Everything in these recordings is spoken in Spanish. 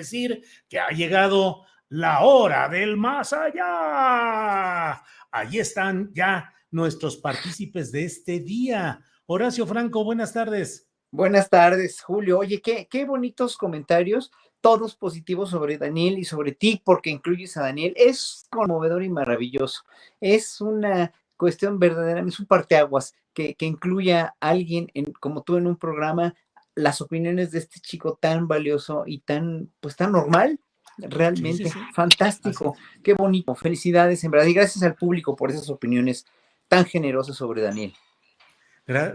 decir que ha llegado la hora del más allá. Allí están ya nuestros partícipes de este día. Horacio Franco, buenas tardes. Buenas tardes, Julio. Oye, qué bonitos comentarios, todos positivos sobre Daniel y sobre ti, porque incluyes a Daniel. Es conmovedor y maravilloso. Es una cuestión verdadera, es un parteaguas que incluya a alguien como tú en un programa, las opiniones de este chico tan valioso y pues tan normal. Realmente Sí. fantástico, qué bonito. Felicidades, en verdad, y gracias al público por esas opiniones tan generosas sobre Daniel.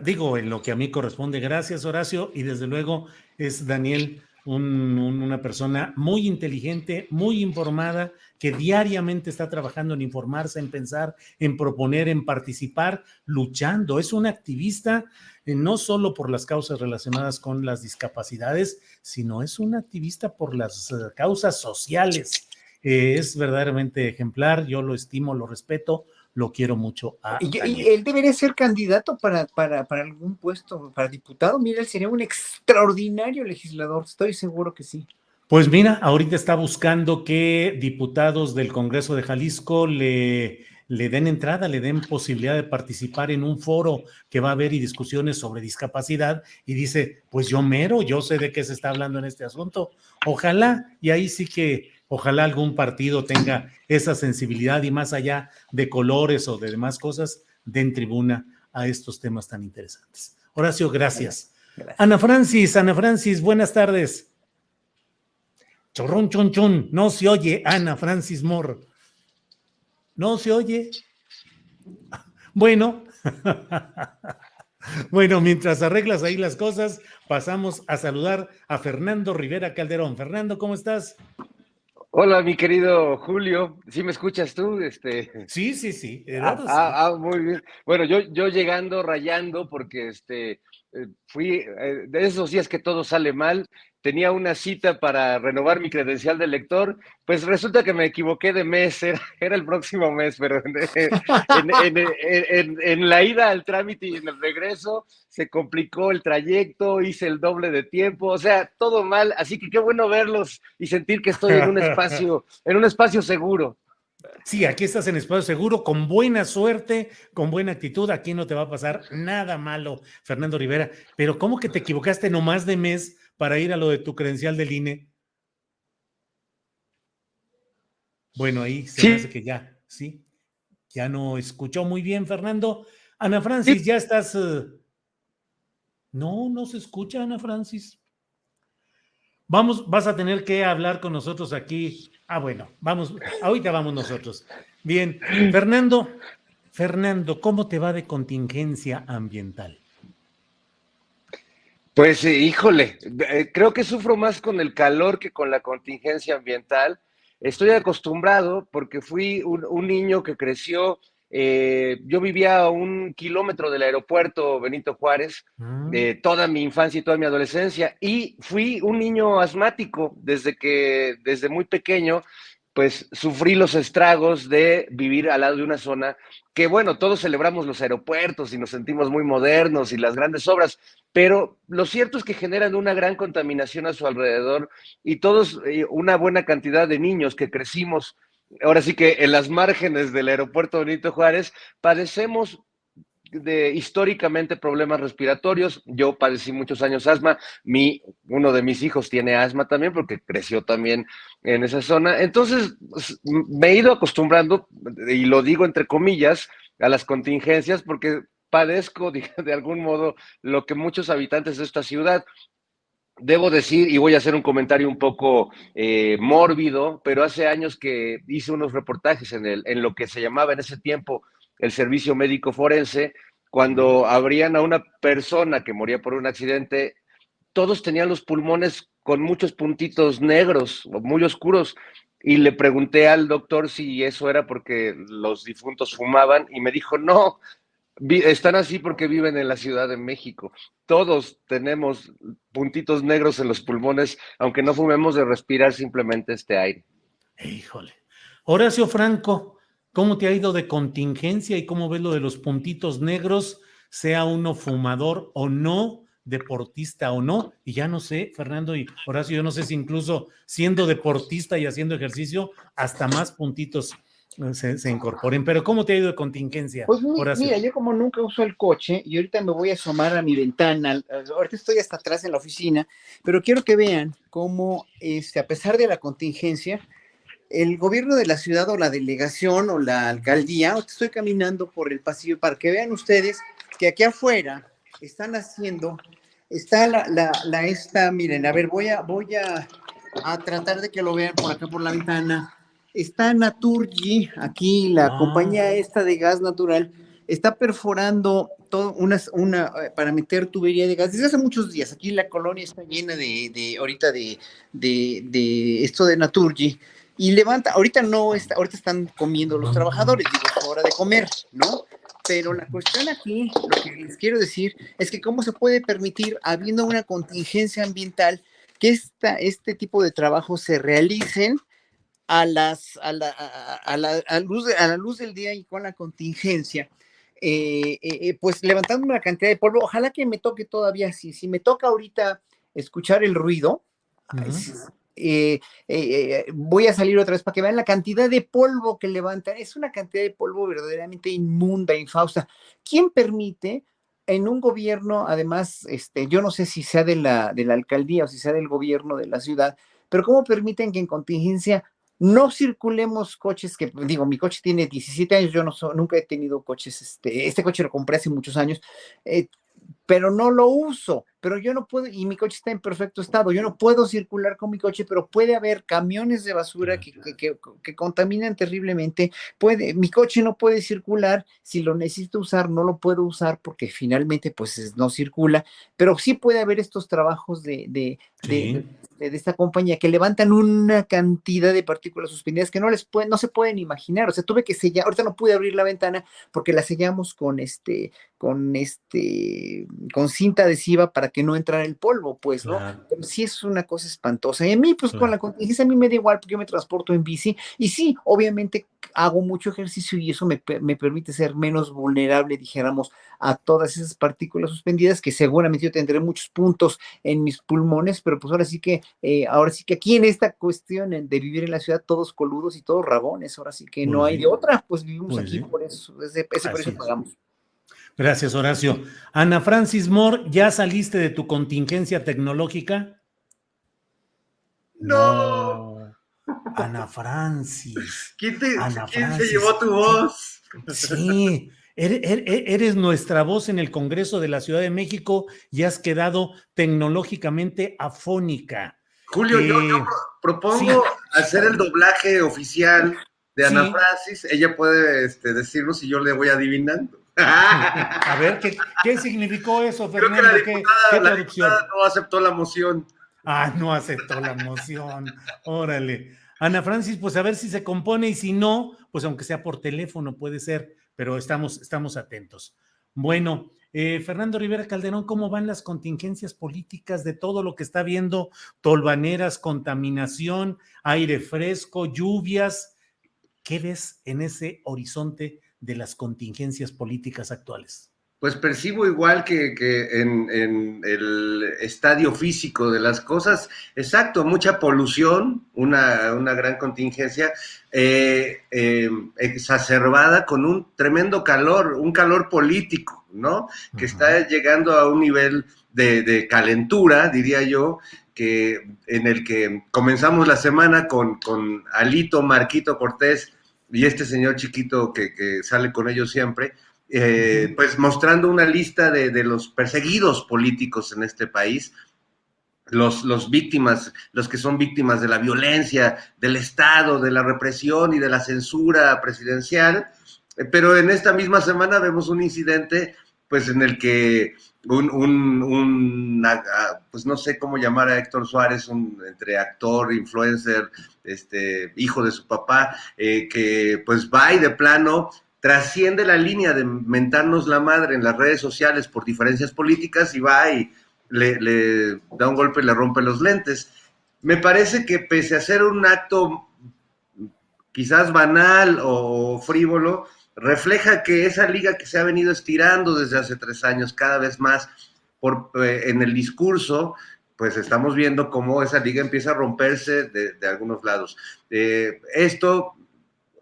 Digo, en lo que a mí corresponde, gracias Horacio, y desde luego es Daniel una persona muy inteligente, muy informada, que diariamente está trabajando en informarse, en pensar, en proponer, en participar, luchando. Es un activista no solo por las causas relacionadas con las discapacidades, sino es un activista por las causas sociales. Es verdaderamente ejemplar, yo lo estimo, lo respeto, lo quiero mucho a Daniel. Y él debería ser candidato para algún puesto, para diputado. Mira, él sería un extraordinario legislador, estoy seguro que sí. Pues mira, ahorita está buscando que diputados del Congreso de Jalisco le den entrada, le den posibilidad de participar en un foro que va a haber y discusiones sobre discapacidad, y dice, pues yo sé de qué se está hablando en este asunto. Ojalá, y ahí sí que ojalá algún partido tenga esa sensibilidad y más allá de colores o de demás cosas, den tribuna a estos temas tan interesantes. Horacio, gracias. Gracias. Ana Francis, buenas tardes. Chorrón, chon, chon, no se oye, Ana Francis Moore. ¿No se oye? Bueno, bueno, mientras arreglas ahí las cosas, pasamos a saludar a Fernando Rivera Calderón. Fernando, ¿cómo estás? Hola, mi querido Julio. ¿Sí me escuchas tú? Sí, claro, sí. Muy bien. Bueno, yo llegando, rayando, porque fui de esos días que todo sale mal. Tenía una cita para renovar mi credencial de lector, pues resulta que me equivoqué de mes, era el próximo mes, pero en la ida al trámite y en el regreso se complicó el trayecto, hice el doble de tiempo, o sea, todo mal, así que qué bueno verlos y sentir que estoy en un espacio seguro. Sí, aquí estás en espacio seguro, con buena suerte, con buena actitud. Aquí no te va a pasar nada malo, Fernando Rivera. Pero ¿cómo que te equivocaste nomás de mes para ir a lo de tu credencial del INE? Bueno, ahí se me hace Sí, que ya, sí. Ya no escuchó muy bien, Fernando. Ana sí. Francis, ya estás. No se escucha, Ana Francis. Vas a tener que hablar con nosotros aquí. Bueno, ahorita vamos nosotros. Bien, Fernando, ¿cómo te va de contingencia ambiental? Pues híjole, creo que sufro más con el calor que con la contingencia ambiental. Estoy acostumbrado porque fui un niño que creció, yo vivía a 1 kilómetro del aeropuerto Benito Juárez, toda mi infancia y toda mi adolescencia, y fui un niño asmático desde muy pequeño, pues sufrí los estragos de vivir al lado de una zona que, bueno, todos celebramos los aeropuertos y nos sentimos muy modernos y las grandes obras, pero lo cierto es que generan una gran contaminación a su alrededor y todos, una buena cantidad de niños que crecimos, ahora sí que en las márgenes del aeropuerto Benito Juárez, padecemos históricamente problemas respiratorios. Yo padecí muchos años asma, uno de mis hijos tiene asma también porque creció también en esa zona. Entonces me he ido acostumbrando, y lo digo entre comillas, a las contingencias porque padezco de algún modo lo que muchos habitantes de esta ciudad. Debo decir, y voy a hacer un comentario un poco mórbido, pero hace años que hice unos reportajes en lo que se llamaba en ese tiempo el servicio médico forense, cuando abrían a una persona que moría por un accidente, todos tenían los pulmones con muchos puntitos negros, muy oscuros, y le pregunté al doctor si eso era porque los difuntos fumaban, y me dijo, no, están así porque viven en la Ciudad de México. Todos tenemos puntitos negros en los pulmones, aunque no fumemos de respirar simplemente este aire. Híjole. Horacio Franco, ¿cómo te ha ido de contingencia y cómo ves lo de los puntitos negros, sea uno fumador o no? deportista o no, y ya no sé, Fernando y Horacio, yo no sé si incluso siendo deportista y haciendo ejercicio, hasta más puntitos se incorporen. Pero ¿cómo te ha ido de contingencia, Pues Horacio? mira, yo como nunca uso el coche y ahorita me voy a asomar a mi ventana, ahorita estoy hasta atrás en la oficina, pero quiero que vean cómo, a pesar de la contingencia, el gobierno de la ciudad o la delegación o la alcaldía, ahorita estoy caminando por el pasillo para que vean ustedes que aquí afuera están haciendo, está miren, a ver, a tratar de que lo vean por acá por la ventana. Está Naturgy, aquí la compañía esta de gas natural, está perforando todo para meter tubería de gas desde hace muchos días. Aquí la colonia está llena ahorita de esto de Naturgy. Y levanta, ahorita no está, ahorita están comiendo los trabajadores, digo, es hora de comer, ¿no? Pero la cuestión aquí, lo que les quiero decir, es que cómo se puede permitir, habiendo una contingencia ambiental, que este tipo de trabajos se realicen a la luz del día y con la contingencia, pues levantando una cantidad de polvo. Ojalá que me toque todavía, si me toca ahorita escuchar el ruido, voy a salir otra vez para que vean la cantidad de polvo que levantan. Es una cantidad de polvo verdaderamente inmunda, infausta. ¿Quién permite en un gobierno, además, yo no sé si sea de la alcaldía o si sea del gobierno de la ciudad, pero cómo permiten que en contingencia no circulemos coches digo, mi coche tiene 17 años, yo nunca he tenido coches, este coche lo compré hace muchos años, pero no lo uso, pero yo no puedo, y mi coche está en perfecto estado, yo no puedo circular con mi coche, pero puede haber camiones de basura que contaminan terriblemente, mi coche no puede circular, si lo necesito usar, no lo puedo usar porque finalmente pues no circula, pero sí puede haber estos trabajos de esta compañía que levantan una cantidad de partículas suspendidas que no se pueden imaginar, o sea, tuve que sellar, ahorita no pude abrir la ventana porque la sellamos con cinta adhesiva para que no entrara el polvo, pues, ¿no? Claro, Pero sí es una cosa espantosa. Y a mí, pues, con la claro. contingencia, a mí me da igual porque yo me transporto en bici. Y sí, obviamente hago mucho ejercicio y eso me permite ser menos vulnerable, dijéramos, a todas esas partículas suspendidas, que seguramente yo tendré muchos puntos en mis pulmones, pero pues ahora sí que aquí en esta cuestión de vivir en la ciudad, todos coludos y todos rabones, ahora sí que no Pues hay de sí, otra, pues vivimos pues aquí sí. por eso, ese Así precio es. pagamos. Gracias, Horacio. Ana Francis Moore, ¿ya saliste de tu contingencia tecnológica? No, No. Ana Francis. ¿quién, Ana quién se Francis. llevó tu voz? Sí, eres nuestra voz en el Congreso de la Ciudad de México y has quedado tecnológicamente afónica. Julio, yo Sí, propongo hacer el doblaje oficial de Ana sí. Francis. Ella puede decirnos si yo le voy adivinando. A ver, ¿qué significó eso, Creo que Fernando? ¿Qué la diputada traducción? no aceptó la moción. Ah, no aceptó la moción. Órale. Ana Francis, pues a ver si se compone y si no, pues aunque sea por teléfono puede ser, pero estamos atentos. Bueno, Fernando Rivera Calderón, ¿cómo van las contingencias políticas de todo lo que está viendo? Tolvaneras, contaminación, aire fresco, lluvias. ¿Qué ves en ese horizonte de las contingencias políticas actuales? Pues percibo igual que en el estadio físico de las cosas, exacto, mucha polución, una gran contingencia, exacerbada con un tremendo calor, un calor político, ¿no? Que está llegando a un nivel de calentura, diría yo, en el que comenzamos la semana con Alito, Marquito Cortés y este señor chiquito que sale con ellos siempre, pues mostrando una lista de los perseguidos políticos en este país, los víctimas, los que son víctimas de la violencia, del Estado, de la represión y de la censura presidencial, pero en esta misma semana vemos un incidente pues en el que pues no sé cómo llamar a Héctor Suárez, entre actor, influencer, hijo de su papá, que pues va y de plano trasciende la línea de mentarnos la madre en las redes sociales por diferencias políticas y va y le da un golpe y le rompe los lentes. Me parece que pese a ser un acto quizás banal o refleja que esa liga que se ha venido estirando desde hace 3 años cada vez más en el discurso, pues estamos viendo cómo esa liga empieza a romperse de algunos lados. Esto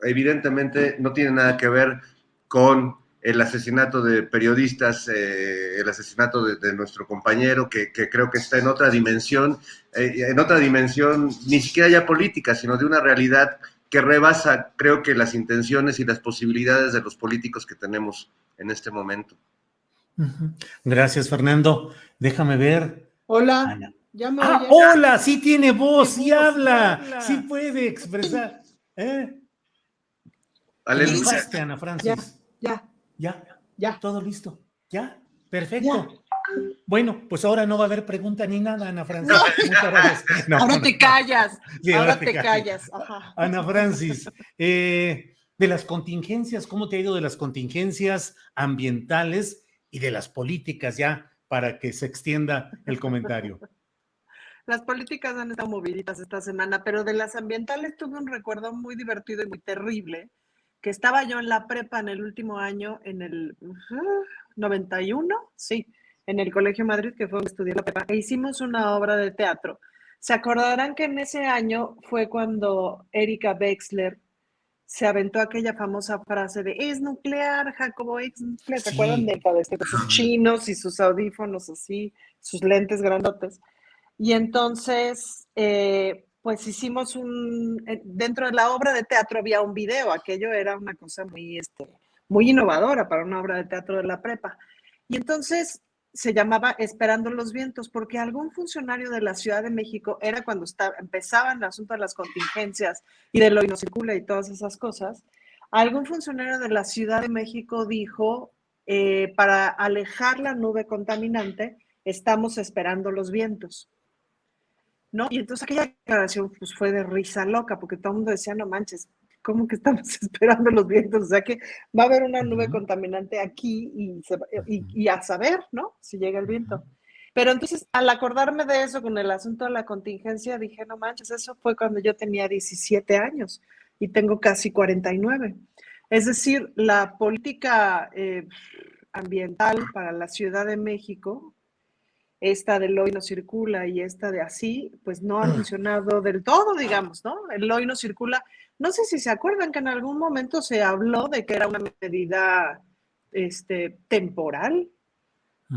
evidentemente no tiene nada que ver con el asesinato de periodistas, el asesinato de nuestro compañero, que creo que está en otra dimensión, ni siquiera ya política, sino de una realidad que rebasa, creo que las intenciones y las posibilidades de los políticos que tenemos en este momento. Gracias, Fernando. Déjame ver. Hola, Ana. ¿ya me oyen? Hola, sí tiene voz, sí habla, sí puede expresar. Aleluya. Ana Francis. Ya. Todo listo. ¿Ya? Perfecto. Ya. Bueno, pues ahora no va a haber pregunta ni nada, Ana Francis. No. Muchas gracias. Ahora te callas. Sí, ahora te callas. Ajá. Ana Francis, de las contingencias, ¿cómo te ha ido de las contingencias ambientales y de las políticas ya para que se extienda el comentario? Las políticas han estado moviditas esta semana, pero de las ambientales tuve un recuerdo muy divertido y muy terrible, que estaba yo en la prepa en el último año, en el 91, sí, en el Colegio Madrid, que fue donde estudié la prepa, e hicimos una obra de teatro. Se acordarán que en ese año fue cuando Erika Wexler se aventó aquella famosa frase de es nuclear, Jacobo, es nuclear. ¿Se acuerdan de sus chinos y sus audífonos así, sus lentes grandotes? Y entonces, pues hicimos dentro de la obra de teatro había un video, aquello era una cosa muy innovadora para una obra de teatro de la prepa. Y entonces se llamaba Esperando los vientos, porque algún funcionario de la Ciudad de México, era cuando empezaban el asunto de las contingencias y de lo y no circula y todas esas cosas, algún funcionario de la Ciudad de México dijo, para alejar la nube contaminante, estamos esperando los vientos, ¿no? Y entonces aquella declaración pues, fue de risa loca, porque todo el mundo decía, no manches, ¿cómo que estamos esperando los vientos? O sea que va a haber una nube contaminante aquí y a saber, ¿no? Si llega el viento. Pero entonces, al acordarme de eso con el asunto de la contingencia, dije, no manches, eso fue cuando yo tenía 17 años y tengo casi 49. Es decir, la política ambiental para la Ciudad de México, esta del hoy no circula y esta de así, pues no ha funcionado del todo, digamos, ¿no? El hoy no circula. No sé si se acuerdan que en algún momento se habló de que era una medida temporal,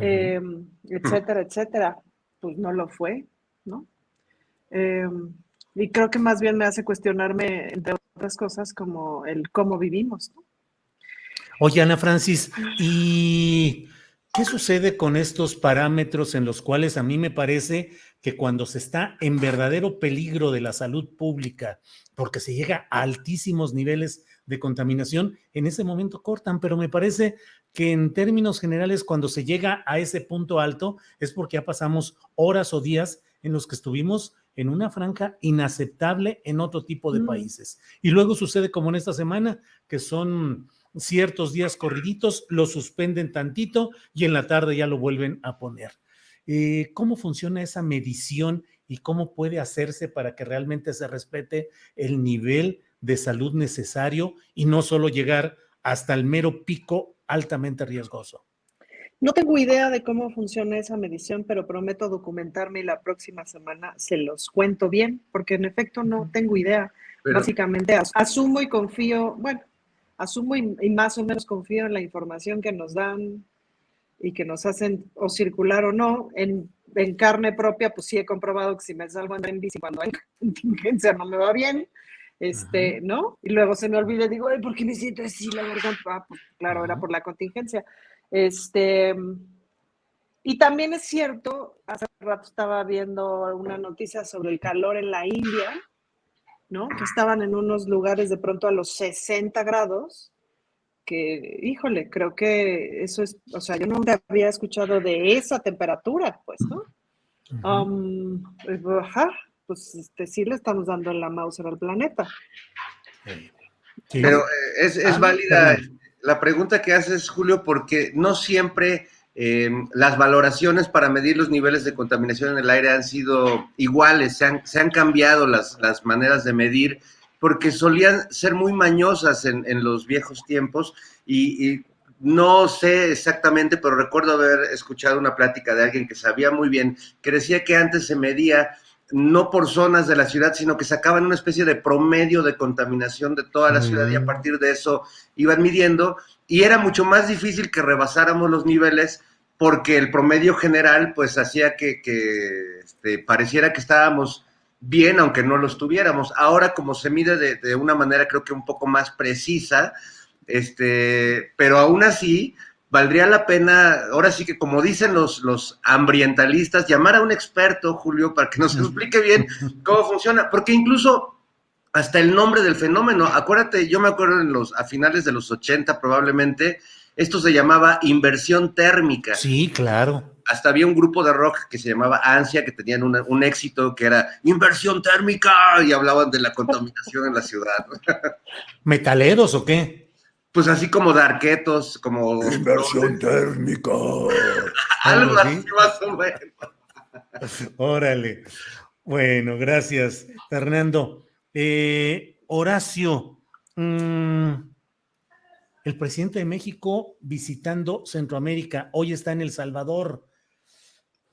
etcétera, etcétera. Pues no lo fue, ¿no? Y creo que más bien me hace cuestionarme, entre otras cosas, como el cómo vivimos, ¿no? Oye, Ana Francis, ¿y qué sucede con estos parámetros en los cuales a mí me parece que cuando se está en verdadero peligro de la salud pública, porque se llega a altísimos niveles de contaminación, en ese momento cortan? Pero me parece que en términos generales, cuando se llega a ese punto alto, es porque ya pasamos horas o días en los que estuvimos en una franja inaceptable en otro tipo de países. Y luego sucede como en esta semana, que son ciertos días corriditos, lo suspenden tantito y en la tarde ya lo vuelven a poner. ¿Cómo funciona esa medición y cómo puede hacerse para que realmente se respete el nivel de salud necesario y no solo llegar hasta el mero pico altamente riesgoso? No tengo idea de cómo funciona esa medición, pero prometo documentarme y la próxima semana se los cuento bien, porque en efecto no tengo idea. Pero básicamente asumo y confío, bueno, asumo y más o menos confío en la información que nos dan y que nos hacen o circular o no. En carne propia, pues sí he comprobado que si me salgo en bici cuando hay contingencia no me va bien, ¿no? Y luego se me olvida y digo, ay, ¿por qué me siento así la garganta? Pues claro, era por la contingencia. Y también es cierto, hace rato estaba viendo una noticia sobre el calor en la India, ¿no? Que estaban en unos lugares de pronto a los 60 grados, que, híjole, creo que eso es, o sea, yo nunca había escuchado de esa temperatura, pues, ¿no? Pues sí le estamos dando la Mauser al planeta. Sí. Pero es válida la pregunta que haces, Julio, porque no siempre las valoraciones para medir los niveles de contaminación en el aire han sido iguales, se han cambiado las maneras de medir, porque solían ser muy mañosas en los viejos tiempos y no sé exactamente, pero recuerdo haber escuchado una plática de alguien que sabía muy bien, que decía que antes se medía no por zonas de la ciudad, sino que sacaban una especie de promedio de contaminación de toda la ciudad y a partir de eso iban midiendo y era mucho más difícil que rebasáramos los niveles porque el promedio general pues hacía que pareciera que estábamos bien, aunque no lo estuviéramos. Ahora como se mide de una manera creo que un poco más precisa, pero aún así valdría la pena, ahora sí que como dicen los ambientalistas, llamar a un experto, Julio, para que nos explique bien cómo funciona, porque incluso hasta el nombre del fenómeno, acuérdate, yo me acuerdo a finales de los 80 probablemente, esto se llamaba inversión térmica. Sí, claro. Hasta había un grupo de rock que se llamaba Ansia, que tenían un éxito que era inversión térmica y hablaban de la contaminación en la ciudad. ¿Metaleros o qué? Pues así como de arquetos, como... Inversión térmica. Algo así más o menos. Órale. Bueno, gracias, Fernando. Horacio, el presidente de México visitando Centroamérica, hoy está en El Salvador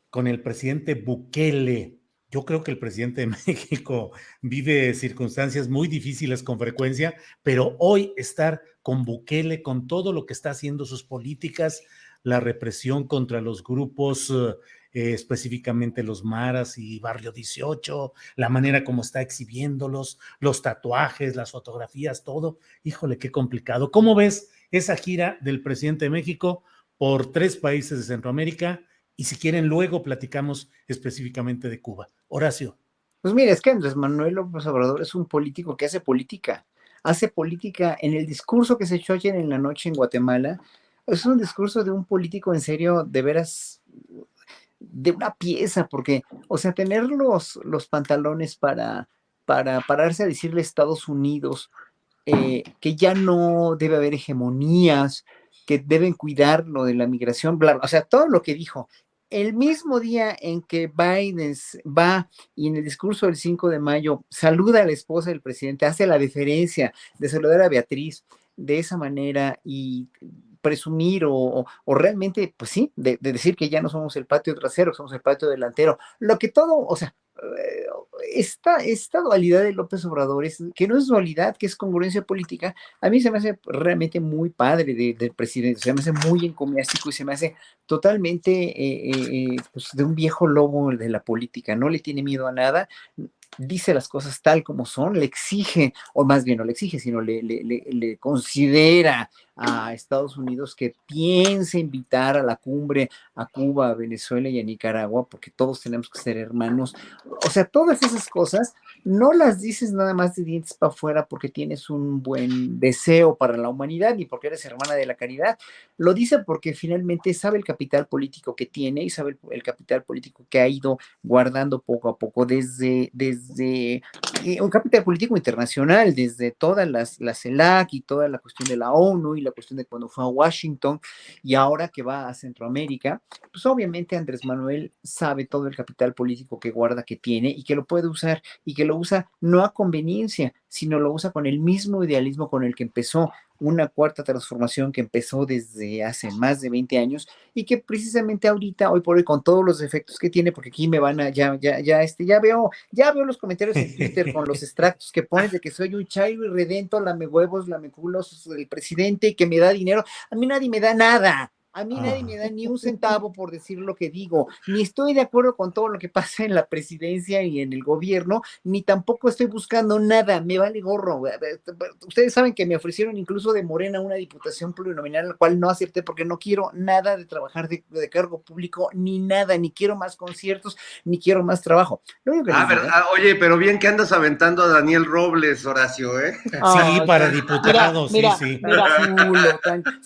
con el presidente Bukele. Yo creo que el presidente de México vive circunstancias muy difíciles con frecuencia, pero hoy estar con Bukele, con todo lo que está haciendo sus políticas, la represión contra los grupos, específicamente los maras y Barrio 18, la manera como está exhibiéndolos, los tatuajes, las fotografías, todo. Híjole, qué complicado. ¿Cómo ves esa gira del presidente de México por 3 países de Centroamérica? Y si quieren, luego platicamos específicamente de Cuba. Horacio. Pues mira, es que Andrés Manuel López Obrador es un político que hace política. Hace política en el discurso que se echó ayer en la noche en Guatemala. Es un discurso de un político en serio, de veras, de una pieza, porque, o sea, tener los pantalones para pararse a decirle a Estados Unidos que ya no debe haber hegemonías, que deben cuidar lo de la migración, bla, bla, o sea, todo lo que dijo. El mismo día en que Biden va y en el discurso del 5 de mayo saluda a la esposa del presidente, hace la deferencia de saludar a Beatriz de esa manera y presumir o realmente, pues sí, de decir que ya no somos el patio trasero, somos el patio delantero, lo que todo, o sea, esta dualidad de López Obrador, que no es dualidad, que es congruencia política, a mí se me hace realmente muy padre del presidente, se me hace muy encomiástico y se me hace totalmente pues de un viejo lobo de la política, no le tiene miedo a nada, dice las cosas tal como son, le exige, o más bien no le exige, sino le considera a Estados Unidos que piense invitar a la cumbre a Cuba, a Venezuela y a Nicaragua, porque todos tenemos que ser hermanos. O sea, todas esas cosas no las dices nada más de dientes para afuera porque tienes un buen deseo para la humanidad ni porque eres hermana de la caridad. Lo dice porque finalmente sabe el capital político que tiene y sabe el capital político que ha ido guardando poco a poco desde un capital político internacional, desde todas la CELAC y toda la cuestión de la ONU y la cuestión de cuando fue a Washington y ahora que va a Centroamérica, pues obviamente Andrés Manuel sabe todo el capital político que guarda, que tiene y que lo puede usar y que lo usa no a conveniencia, sino lo usa con el mismo idealismo con el que empezó una cuarta transformación que empezó desde hace más de 20 años y que precisamente ahorita, hoy por hoy, con todos los efectos que tiene, porque aquí me van a, ya veo los comentarios en Twitter con los extractos que pones de que soy un chairo irredento, lame huevos, lame culos del presidente y que me da dinero. A mí nadie me da nada. A mí nadie me da ni un centavo por decir lo que digo, ni estoy de acuerdo con todo lo que pasa en la presidencia y en el gobierno, ni tampoco estoy buscando nada, me vale gorro. Ustedes saben que me ofrecieron incluso de Morena una diputación plurinominal, la cual no acepté porque no quiero nada de trabajar de cargo público, ni nada, ni quiero más conciertos, ni quiero más trabajo. Lo único que oye, pero bien que andas aventando a Daniel Robles, Horacio, ¿eh? Sí, para diputado, mira, sí.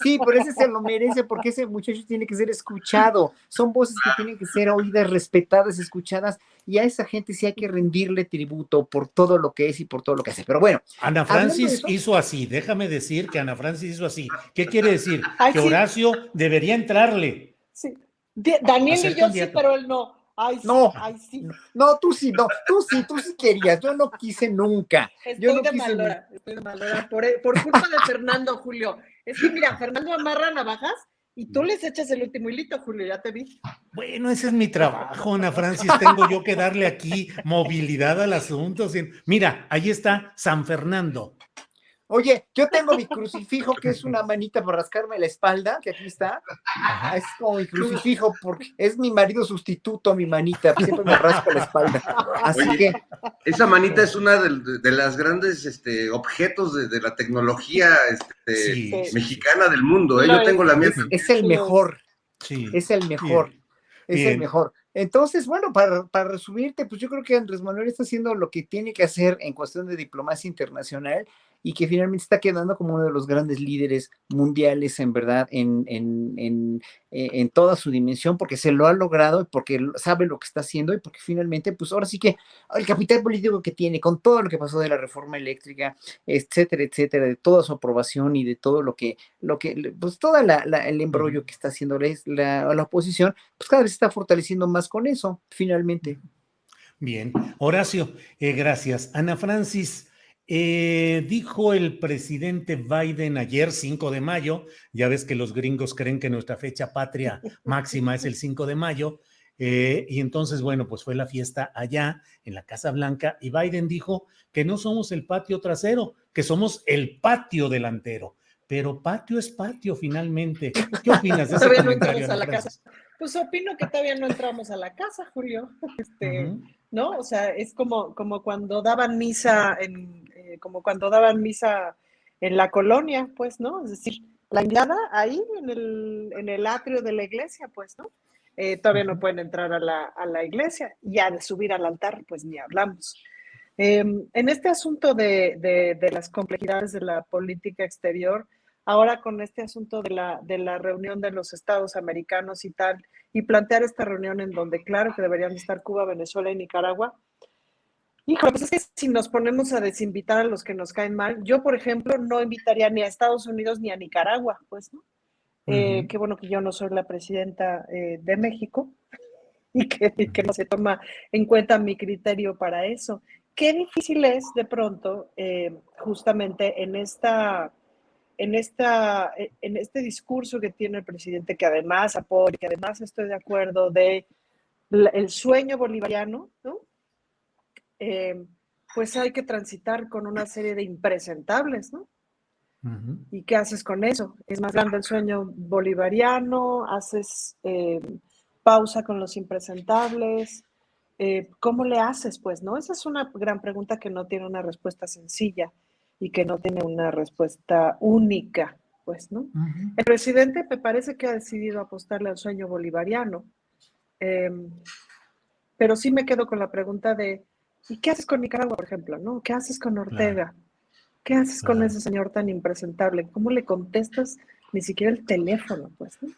Sí, pero ese se lo merece porque ese muchacho tiene que ser escuchado. Son voces que tienen que ser oídas, respetadas, escuchadas, y a esa gente sí hay que rendirle tributo por todo lo que es y por todo lo que hace. Pero bueno. Ana Francis hizo así, déjame decir que Ana Francis hizo así. ¿Qué quiere decir? Ay, que sí. Horacio debería entrarle. Sí. Daniel y yo sí, pero él no. Ay, sí, No, ay, sí. no, tú sí querías, yo no quise nunca. Yo no quise Estoy de mal hora por culpa de Fernando, Julio. Es que mira, Fernando amarra navajas y tú les echas el último hilito, Julio, ya te vi. Bueno, ese es mi trabajo, Ana Francis. Tengo yo que darle aquí movilidad al asunto. Mira, ahí está San Fernando. Oye, yo tengo mi crucifijo, que es una manita para rascarme la espalda, que aquí está. Es como mi crucifijo, porque es mi marido sustituto, mi manita, siempre me rasca la espalda. Así Oye, que, esa manita es una de las grandes objetos de la tecnología Sí, sí, sí. mexicana del mundo. Lo Yo tengo la mía. es el mejor, Sí, es el mejor. bien, Es el bien. mejor. Entonces, bueno, para resumirte, pues yo creo que Andrés Manuel está haciendo lo que tiene que hacer en cuestión de diplomacia internacional y que finalmente está quedando como uno de los grandes líderes mundiales, en verdad, en toda su dimensión, porque se lo ha logrado y porque sabe lo que está haciendo y porque finalmente, pues ahora sí que el capital político que tiene, con todo lo que pasó de la reforma eléctrica, etcétera, de toda su aprobación y de todo pues todo el embrollo que está haciendo la oposición, pues cada vez se está fortaleciendo más con eso, finalmente. Bien. Horacio, gracias. Ana Francis, dijo el presidente Biden ayer, 5 de mayo, ya ves que los gringos creen que nuestra fecha patria máxima es el 5 de mayo, y entonces, bueno, pues fue la fiesta allá en la Casa Blanca y Biden dijo que no somos el patio trasero, que somos el patio delantero. Pero patio es patio finalmente. ¿Qué opinas de ese Todavía no comentario, entramos a Ana la casa. Francis? Pues opino que todavía no entramos a la casa, Julio. ¿No? O sea, es como cuando daban misa como cuando daban misa en la colonia, pues, ¿no? Es decir, la entrada ahí en el atrio de la iglesia, pues, ¿no? Todavía no pueden entrar a la iglesia, ya de subir al altar, pues ni hablamos. En este asunto de las complejidades de la política exterior, ahora con este asunto de la reunión de los estados americanos y tal, y plantear esta reunión en donde claro que deberían estar Cuba, Venezuela y Nicaragua, híjole, pues es que si nos ponemos a desinvitar a los que nos caen mal, yo por ejemplo no invitaría ni a Estados Unidos ni a Nicaragua, pues, ¿no? Qué bueno que yo no soy la presidenta de México y que no se toma en cuenta mi criterio para eso. Qué difícil es de pronto, justamente en este discurso que tiene el presidente, que además apoya, que además estoy de acuerdo el sueño bolivariano, ¿no? Pues hay que transitar con una serie de impresentables, ¿no? ¿Y qué haces con eso? Es más grande el sueño bolivariano, haces pausa con los impresentables. ¿Cómo le haces? Pues, ¿no? Esa es una gran pregunta que no tiene una respuesta sencilla y que no tiene una respuesta única, pues, ¿no? El presidente me parece que ha decidido apostarle al sueño bolivariano, pero sí me quedo con la pregunta de, ¿y qué haces con Nicaragua, por ejemplo, ¿no? ¿Qué haces con Ortega? Claro. ¿Qué haces con ese señor tan impresentable? ¿Cómo le contestas ni siquiera el teléfono, pues, ¿no?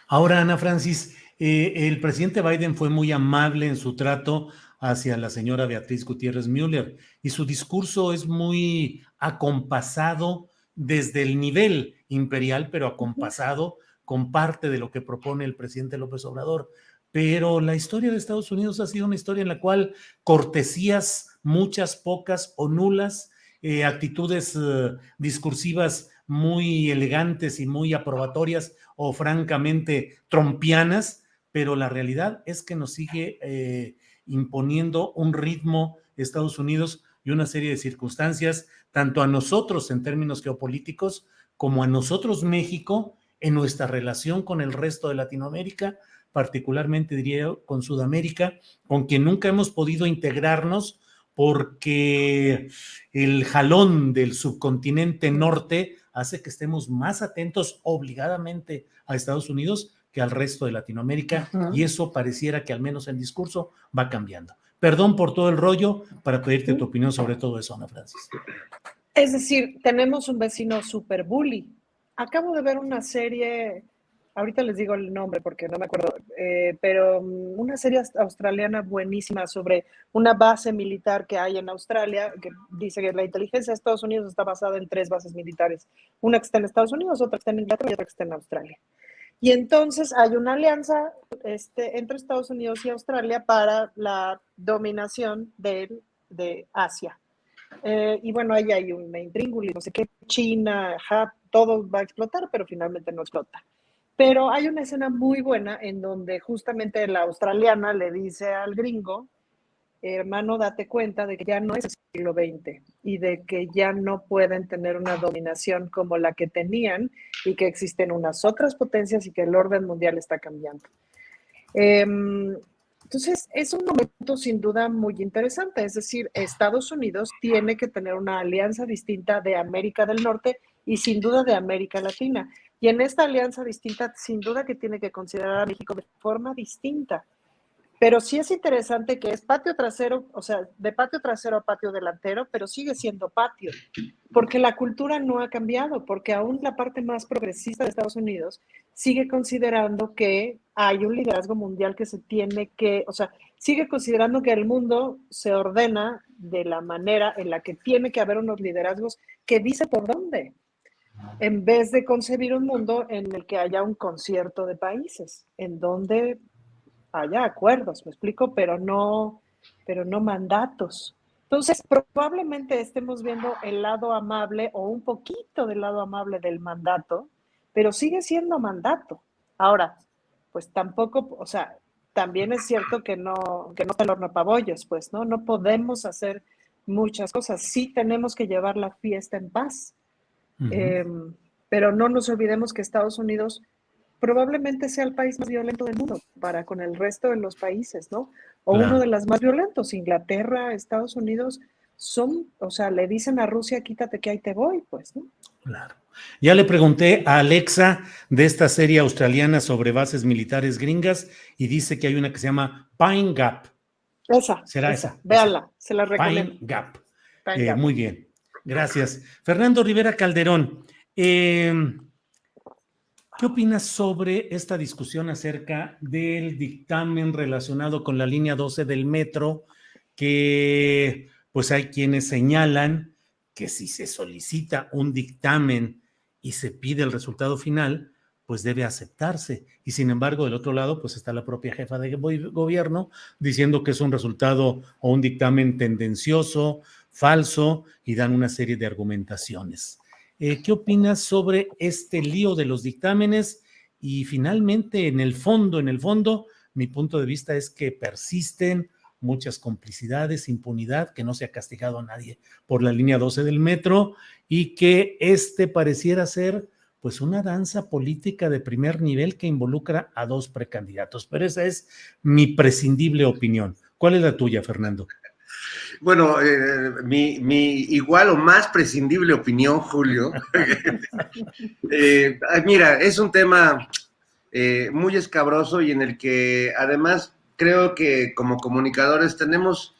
Ahora, Ana Francis, el presidente Biden fue muy amable en su trato hacia la señora Beatriz Gutiérrez Müller y su discurso es muy acompasado desde el nivel imperial, pero acompasado con parte de lo que propone el presidente López Obrador. Pero la historia de Estados Unidos ha sido una historia en la cual cortesías, muchas, pocas o nulas, actitudes discursivas muy elegantes y muy aprobatorias o francamente trompianas, pero la realidad es que nos sigue imponiendo un ritmo Estados Unidos y una serie de circunstancias, tanto a nosotros en términos geopolíticos como a nosotros México en nuestra relación con el resto de Latinoamérica, particularmente diría yo, con Sudamérica, con quien nunca hemos podido integrarnos porque el jalón del subcontinente norte hace que estemos más atentos obligadamente a Estados Unidos que al resto de Latinoamérica y eso pareciera que al menos en discurso va cambiando. Perdón por todo el rollo para pedirte tu opinión sobre todo eso, Ana Francis. Es decir, tenemos un vecino super bully. Acabo de ver una serie, ahorita les digo el nombre porque no me acuerdo, pero una serie australiana buenísima sobre una base militar que hay en Australia, que dice que la inteligencia de Estados Unidos está basada en 3 bases militares. Una que está en Estados Unidos, otra que está en Inglaterra y otra que está en Australia. Y entonces hay una alianza entre Estados Unidos y Australia para la dominación de Asia. Y bueno, ahí hay un intríngulis, no sé qué, China, todo va a explotar, pero finalmente no explota. Pero hay una escena muy buena en donde justamente la australiana le dice al gringo, hermano, date cuenta de que ya no es el siglo XX y de que ya no pueden tener una dominación como la que tenían y que existen unas otras potencias y que el orden mundial está cambiando. Entonces, es un momento sin duda muy interesante, es decir, Estados Unidos tiene que tener una alianza distinta de América del Norte y sin duda de América Latina. Y en esta alianza distinta, sin duda que tiene que considerar a México de forma distinta. Pero sí es interesante que es patio trasero, o sea, de patio trasero a patio delantero, pero sigue siendo patio, porque la cultura no ha cambiado, porque aún la parte más progresista de Estados Unidos sigue considerando que hay un liderazgo mundial que se tiene que, o sea, sigue considerando que el mundo se ordena de la manera en la que tiene que haber unos liderazgos que dice por dónde, en vez de concebir un mundo en el que haya un concierto de países, en donde haya acuerdos, me explico, pero no mandatos. Entonces, probablemente estemos viendo el lado amable o un poquito del lado amable del mandato, pero sigue siendo mandato. Ahora, pues tampoco, o sea, también es cierto que no está el horno pabollos, pues, ¿no? No podemos hacer muchas cosas. Sí tenemos que llevar la fiesta en paz. Pero no nos olvidemos que Estados Unidos probablemente sea el país más violento del mundo para con el resto de los países, ¿no? O Claro. uno de los más violentos. Inglaterra, Estados Unidos son, o sea, le dicen a Rusia, quítate que ahí te voy, pues, ¿no? Claro. Ya le pregunté a Alexa de esta serie australiana sobre bases militares gringas y dice que hay una que se llama Pine Gap. ¿Será esa? Véanla, se la recomiendo. Pine Gap. Pine Gap. Muy bien. Gracias. Fernando Rivera Calderón, ¿qué opinas sobre esta discusión acerca del dictamen relacionado con la línea 12 del metro? Que pues hay quienes señalan que si se solicita un dictamen y se pide el resultado final, pues debe aceptarse. Y sin embargo, del otro lado, pues está la propia jefa de gobierno diciendo que es un resultado o un dictamen tendencioso, falso, y dan una serie de argumentaciones. ¿Qué opinas sobre este lío de los dictámenes? Y finalmente, en el fondo, mi punto de vista es que persisten muchas complicidades, impunidad, que no se ha castigado a nadie por la línea 12 del metro y que pareciera ser pues una danza política de primer nivel que involucra a dos precandidatos. Pero esa es mi prescindible opinión. ¿Cuál es la tuya, Fernando? Bueno, mi igual o más prescindible opinión, Julio. Mira, es un tema muy escabroso y en el que además creo que como comunicadores tenemos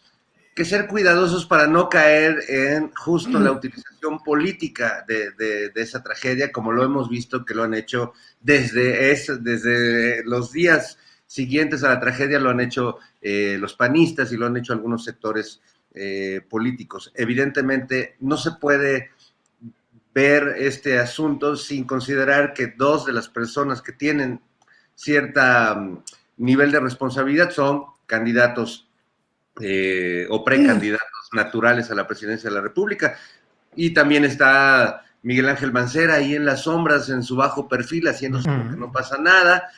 que ser cuidadosos para no caer en justo la utilización política de esa tragedia, como lo hemos visto que lo han hecho desde los días siguientes a la tragedia, lo han hecho los panistas y lo han hecho algunos sectores políticos. Evidentemente no se puede ver este asunto sin considerar que dos de las personas que tienen cierto nivel de responsabilidad son candidatos o precandidatos naturales a la presidencia de la República. Y también está Miguel Ángel Mancera ahí en las sombras, en su bajo perfil, haciendo como que no pasa nada.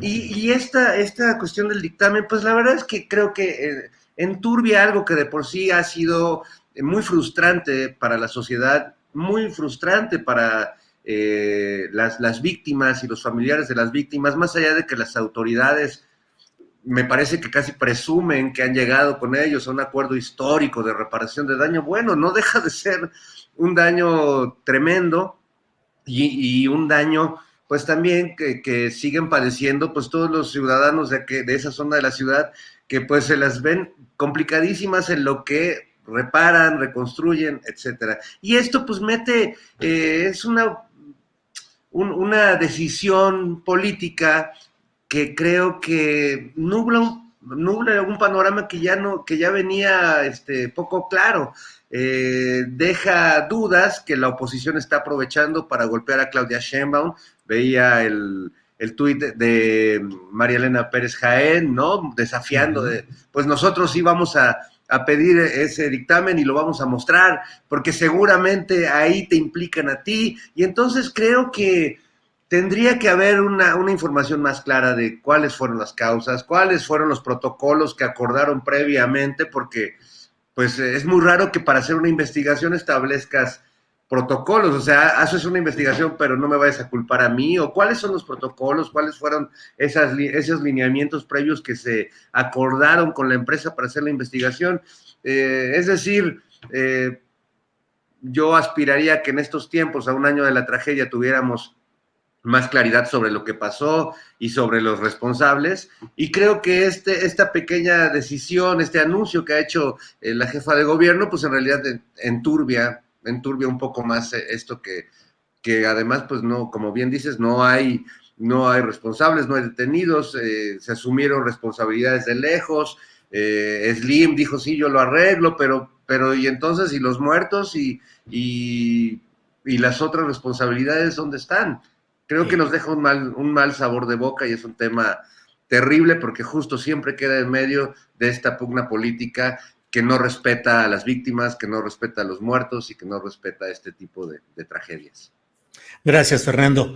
Y esta cuestión del dictamen, pues la verdad es que creo que enturbia algo que de por sí ha sido muy frustrante para la sociedad, muy frustrante para las víctimas y los familiares de las víctimas, más allá de que las autoridades me parece que casi presumen que han llegado con ellos a un acuerdo histórico de reparación de daño. Bueno, no deja de ser un daño tremendo y un daño pues también que siguen padeciendo pues todos los ciudadanos de esa zona de la ciudad, que pues se las ven complicadísimas en lo que reparan, reconstruyen, etcétera. Y esto pues es una decisión política que creo que nubla un panorama que ya venía poco claro. Deja dudas que la oposición está aprovechando para golpear a Claudia Sheinbaum. Veía el el tuit de María Elena Pérez Jaén, ¿no? Desafiando pues nosotros sí vamos a pedir ese dictamen y lo vamos a mostrar, porque seguramente ahí te implican a ti, y entonces creo que tendría que haber una información más clara de cuáles fueron las causas, cuáles fueron los protocolos que acordaron previamente, porque pues es muy raro que para hacer una investigación establezcas protocolos, o sea, haces una investigación pero no me vayas a culpar a mí, o cuáles son los protocolos, cuáles fueron esos lineamientos previos que se acordaron con la empresa para hacer la investigación. Es decir, yo aspiraría a que en estos tiempos, a un año de la tragedia, tuviéramos más claridad sobre lo que pasó y sobre los responsables, y creo que esta pequeña decisión, este anuncio que ha hecho la jefa de gobierno, pues en realidad enturbia un poco más esto que además, pues no, como bien dices, no hay responsables, no hay detenidos, se asumieron responsabilidades de lejos, Slim dijo, sí, yo lo arreglo, pero y entonces, ¿y los muertos y las otras responsabilidades dónde están? Creo que nos deja un mal sabor de boca, y es un tema terrible porque justo siempre queda en medio de esta pugna política que no respeta a las víctimas, que no respeta a los muertos y que no respeta este tipo de tragedias. Gracias, Fernando.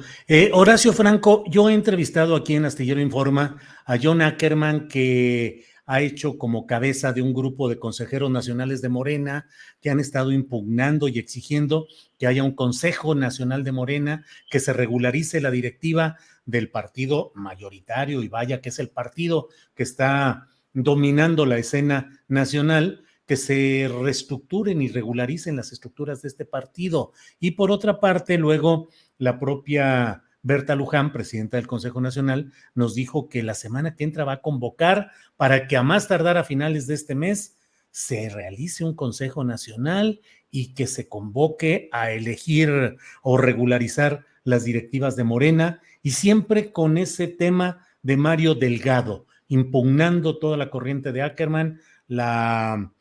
Horacio Franco, yo he entrevistado aquí en Astillero Informa a John Ackerman, que ha hecho como cabeza de un grupo de consejeros nacionales de Morena que han estado impugnando y exigiendo que haya un Consejo Nacional de Morena, que se regularice la directiva del partido mayoritario, y vaya que es el partido que está dominando la escena nacional, que se reestructuren y regularicen las estructuras de este partido. Y por otra parte, luego la propia Berta Luján, presidenta del Consejo Nacional, nos dijo que la semana que entra va a convocar para que a más tardar a finales de este mes se realice un Consejo Nacional y que se convoque a elegir o regularizar las directivas de Morena, y siempre con ese tema de Mario Delgado, impugnando toda la corriente de Ackerman, la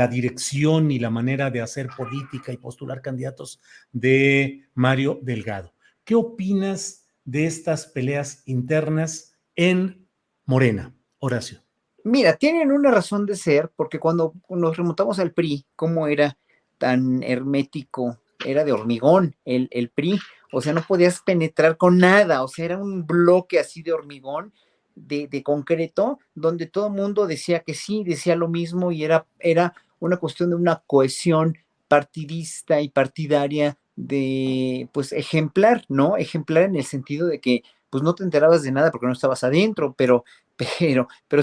dirección y la manera de hacer política y postular candidatos de Mario Delgado. ¿Qué opinas de estas peleas internas en Morena, Horacio? Mira, tienen una razón de ser, porque cuando nos remontamos al PRI, cómo era tan hermético, era de hormigón el PRI, o sea, no podías penetrar con nada, o sea, era un bloque así de hormigón, de concreto, donde todo el mundo decía que sí, decía lo mismo, y era una cuestión de una cohesión partidista y partidaria de, pues, ejemplar, ¿no? Ejemplar en el sentido de que, pues, no te enterabas de nada porque no estabas adentro, pero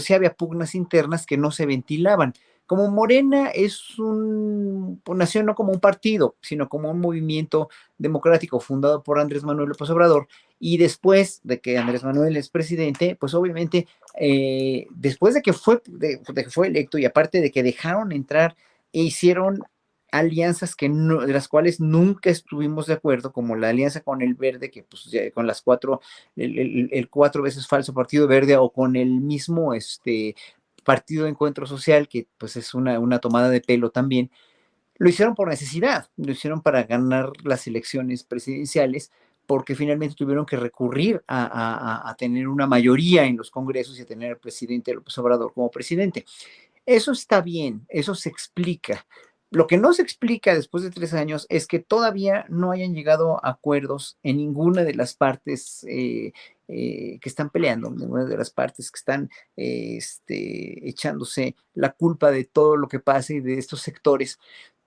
sí había pugnas internas que no se ventilaban. Como Morena pues, nació no como un partido, sino como un movimiento democrático fundado por Andrés Manuel López Obrador, y después de que Andrés Manuel es presidente, pues obviamente, después de que de que fue electo, y aparte de que dejaron entrar e hicieron alianzas de las cuales nunca estuvimos de acuerdo, como la alianza con el Verde, que pues ya con las el 4 veces falso Partido Verde, o con el mismo Partido de Encuentro Social, que pues es una tomada de pelo también. Lo hicieron por necesidad, lo hicieron para ganar las elecciones presidenciales, porque finalmente tuvieron que recurrir a tener una mayoría en los congresos y a tener al presidente López Obrador como presidente. Eso está bien, eso se explica. Lo que no se explica después de 3 años es que todavía no hayan llegado a acuerdos en ninguna de las partes que están peleando, ninguna de las partes que están echándose la culpa de todo lo que pasa y de estos sectores.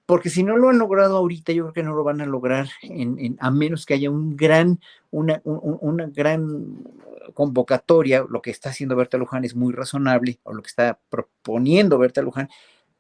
Porque si no lo han logrado ahorita, yo creo que no lo van a lograr a menos que haya una gran convocatoria. Lo que está haciendo Berta Luján es muy razonable, o lo que está proponiendo Berta Luján.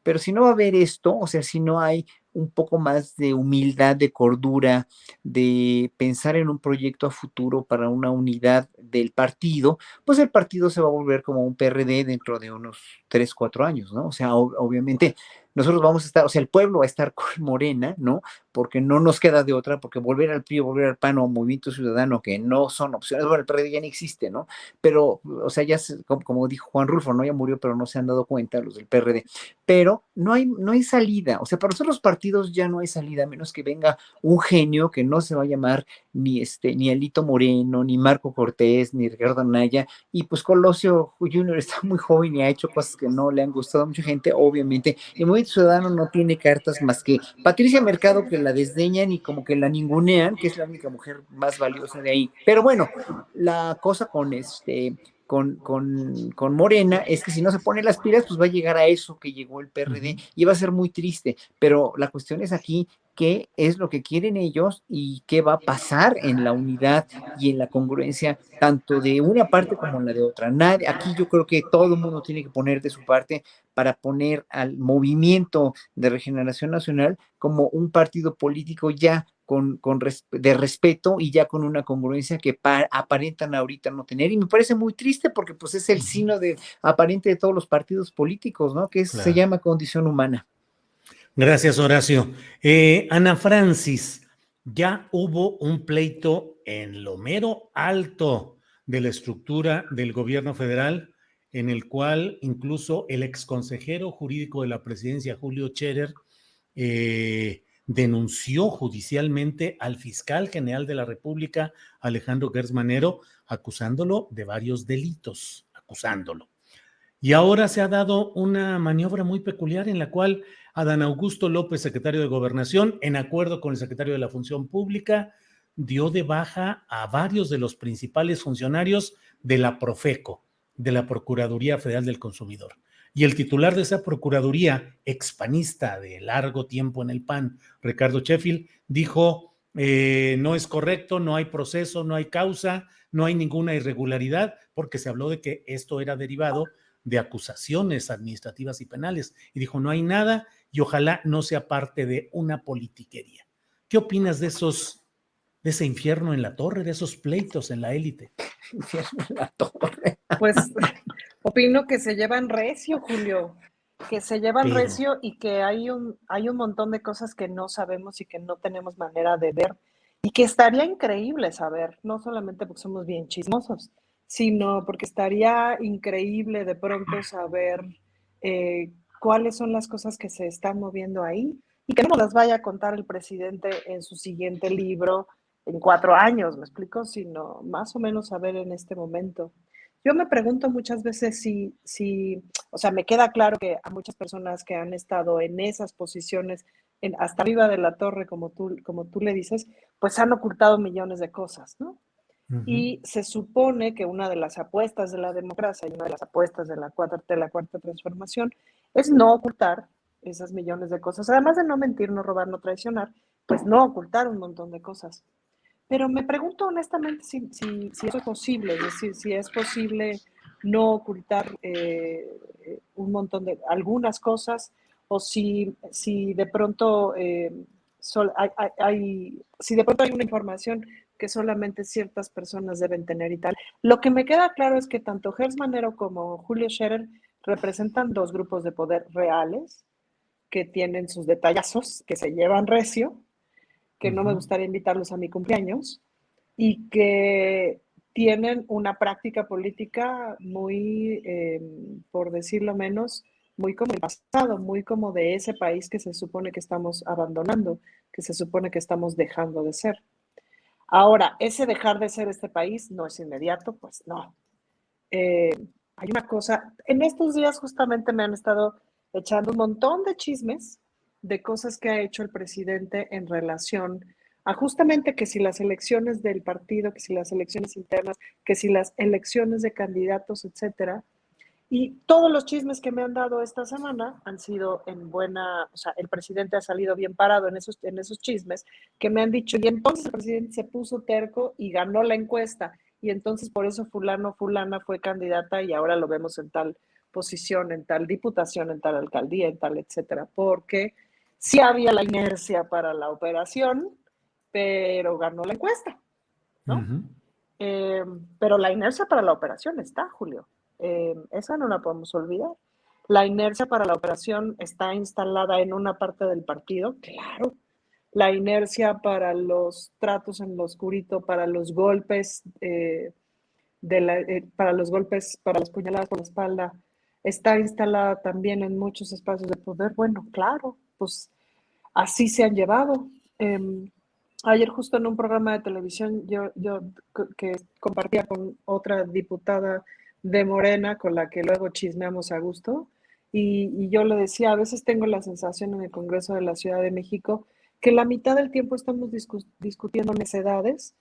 Pero si no va a haber esto, o sea, si no hay un poco más de humildad, de cordura, de pensar en un proyecto a futuro para una unidad del partido, pues el partido se va a volver como un PRD dentro de unos 3, 4 años, ¿no? O sea, obviamente nosotros vamos a estar, o sea, el pueblo va a estar con Morena, ¿no? Porque no nos queda de otra, porque volver al PRI, volver al PAN o Movimiento Ciudadano, que no son opciones, bueno, el PRD ya no existe, ¿no? Pero, o sea, ya, como dijo Juan Rulfo, ¿no? Ya murió, pero no se han dado cuenta los del PRD. Pero no hay salida, o sea, para nosotros los partidos ya no hay salida, a menos que venga un genio que no se va a llamar ni Alito Moreno, ni Marco Cortés, ni Ricardo Anaya, y pues Colosio Junior está muy joven y ha hecho cosas que no le han gustado a mucha gente, obviamente. El Movimiento Ciudadano no tiene cartas más que Patricia Mercado, que la desdeñan y como que la ningunean, que es la única mujer más valiosa de ahí. Pero bueno, la cosa con Morena es que si no se pone las pilas, pues va a llegar a eso que llegó el PRD y va a ser muy triste. Pero la cuestión es aquí qué es lo que quieren ellos y qué va a pasar en la unidad y en la congruencia tanto de una parte como en la de otra. Nadie, aquí yo creo que todo el mundo tiene que poner de su parte para poner al Movimiento de Regeneración Nacional como un partido político ya de respeto y ya con una congruencia que aparentan ahorita no tener. Y me parece muy triste porque pues es el signo aparente de todos los partidos políticos, ¿no? Que se llama condición humana. Gracias, Horacio. Ana Francis, ya hubo un pleito en lo mero alto de la estructura del gobierno federal, en el cual incluso el exconsejero jurídico de la presidencia, Julio Scherer, denunció judicialmente al fiscal general de la República, Alejandro Gertz Manero, acusándolo de varios delitos, acusándolo. Y ahora se ha dado una maniobra muy peculiar en la cual Adán Augusto López, secretario de Gobernación, en acuerdo con el secretario de la Función Pública, dio de baja a varios de los principales funcionarios de la Profeco, de la Procuraduría Federal del Consumidor. Y el titular de esa Procuraduría, expanista de largo tiempo en el PAN, Ricardo Sheffield, dijo, no es correcto, no hay proceso, no hay causa, no hay ninguna irregularidad, porque se habló de que esto era derivado de acusaciones administrativas y penales. Y dijo, no hay nada y ojalá no sea parte de una politiquería. ¿Qué opinas de ese infierno en la torre, de esos pleitos en la élite? Infierno en la torre. Pues opino que se llevan recio, Julio, que se llevan recio y que hay un montón de cosas que no sabemos y que no tenemos manera de ver y que estaría increíble saber, no solamente porque somos bien chismosos, sino porque estaría increíble de pronto saber cuáles son las cosas que se están moviendo ahí y que no nos las vaya a contar el presidente en su siguiente libro en 4 años, ¿me explico? Sino más o menos saber en este momento. Yo me pregunto muchas veces o sea, me queda claro que a muchas personas que han estado en esas posiciones, hasta arriba de la torre, como tú le dices, pues han ocultado millones de cosas, ¿no? Y se supone que una de las apuestas de la democracia y una de las apuestas de la cuarta transformación es no ocultar esas millones de cosas. Además de no mentir, no robar, no traicionar, pues no ocultar un montón de cosas. Pero me pregunto honestamente si eso es posible, es decir, si es posible no ocultar un montón de algunas cosas o si de pronto si de pronto hay una información que solamente ciertas personas deben tener y tal. Lo que me queda claro es que tanto Gertz Manero como Julio Scherer representan 2 grupos de poder reales que tienen sus detallazos, que se llevan recio, que no me gustaría invitarlos a mi cumpleaños y que tienen una práctica política muy, por decirlo menos, muy como el pasado, muy como de ese país que se supone que estamos abandonando, que se supone que estamos dejando de ser. Ahora, ese dejar de ser este país no es inmediato, pues no. Hay una cosa, en estos días justamente me han estado echando un montón de chismes de cosas que ha hecho el presidente en relación a justamente que si las elecciones del partido, que si las elecciones internas, que si las elecciones de candidatos, etcétera. Y todos los chismes que me han dado esta semana han sido en buena, o sea, el presidente ha salido bien parado en esos chismes que me han dicho, y entonces el presidente se puso terco y ganó la encuesta, y entonces por eso fulana fue candidata y ahora lo vemos en tal posición, en tal diputación, en tal alcaldía, en tal, etcétera, porque sí había la inercia para la operación, pero ganó la encuesta, ¿no? Pero la inercia para la operación está, Julio. Esa no la podemos olvidar. La inercia para la operación está instalada en una parte del partido, claro. La inercia para los tratos en lo oscurito, para los golpes, para los golpes, para las puñaladas por la espalda, está instalada también en muchos espacios de poder. Bueno, claro, pues así se han llevado. Ayer justo en un programa de televisión yo que compartía con otra diputada de Morena, con la que luego chismeamos a gusto, y yo le decía, a veces tengo la sensación en el Congreso de la Ciudad de México que la mitad del tiempo estamos discutiendo necedades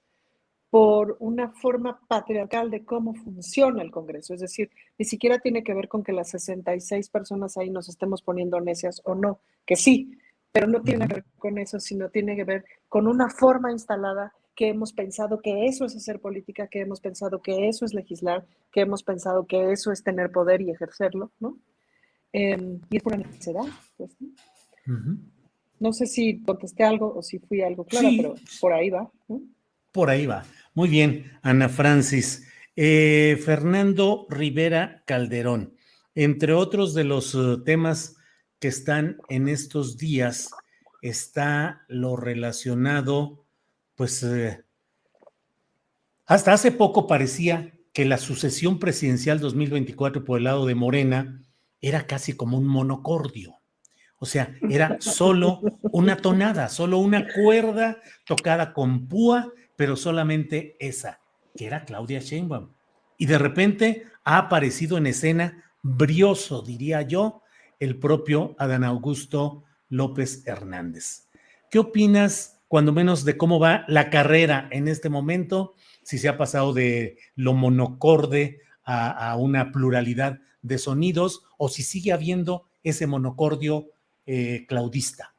por una forma patriarcal de cómo funciona el Congreso. Es decir, ni siquiera tiene que ver con que las 66 personas ahí nos estemos poniendo necias o no, que sí, pero no tiene que ver con eso, sino tiene que ver con una forma instalada que hemos pensado que eso es hacer política, que hemos pensado que eso es legislar, que hemos pensado que eso es tener poder y ejercerlo, ¿no? Y es pura necesidad, pues, ¿no? No sé si contesté algo o si fui algo clara, Sí, pero por ahí va, ¿no? Por ahí va. Muy bien, Ana Francis. Fernando Rivera Calderón, entre otros de los temas que están en estos días, está lo relacionado, pues hasta hace poco parecía que la sucesión presidencial 2024 por el lado de Morena era casi como un monocordio. O sea, era solo una tonada, solo una cuerda tocada con púa, pero solamente esa, que era Claudia Sheinbaum. Y de repente ha aparecido en escena, brioso, diría yo, el propio Adán Augusto López Hernández. ¿Qué opinas, cuando menos, de cómo va la carrera en este momento? Si se ha pasado de lo monocorde a una pluralidad de sonidos, o si sigue habiendo ese monocordio claudista.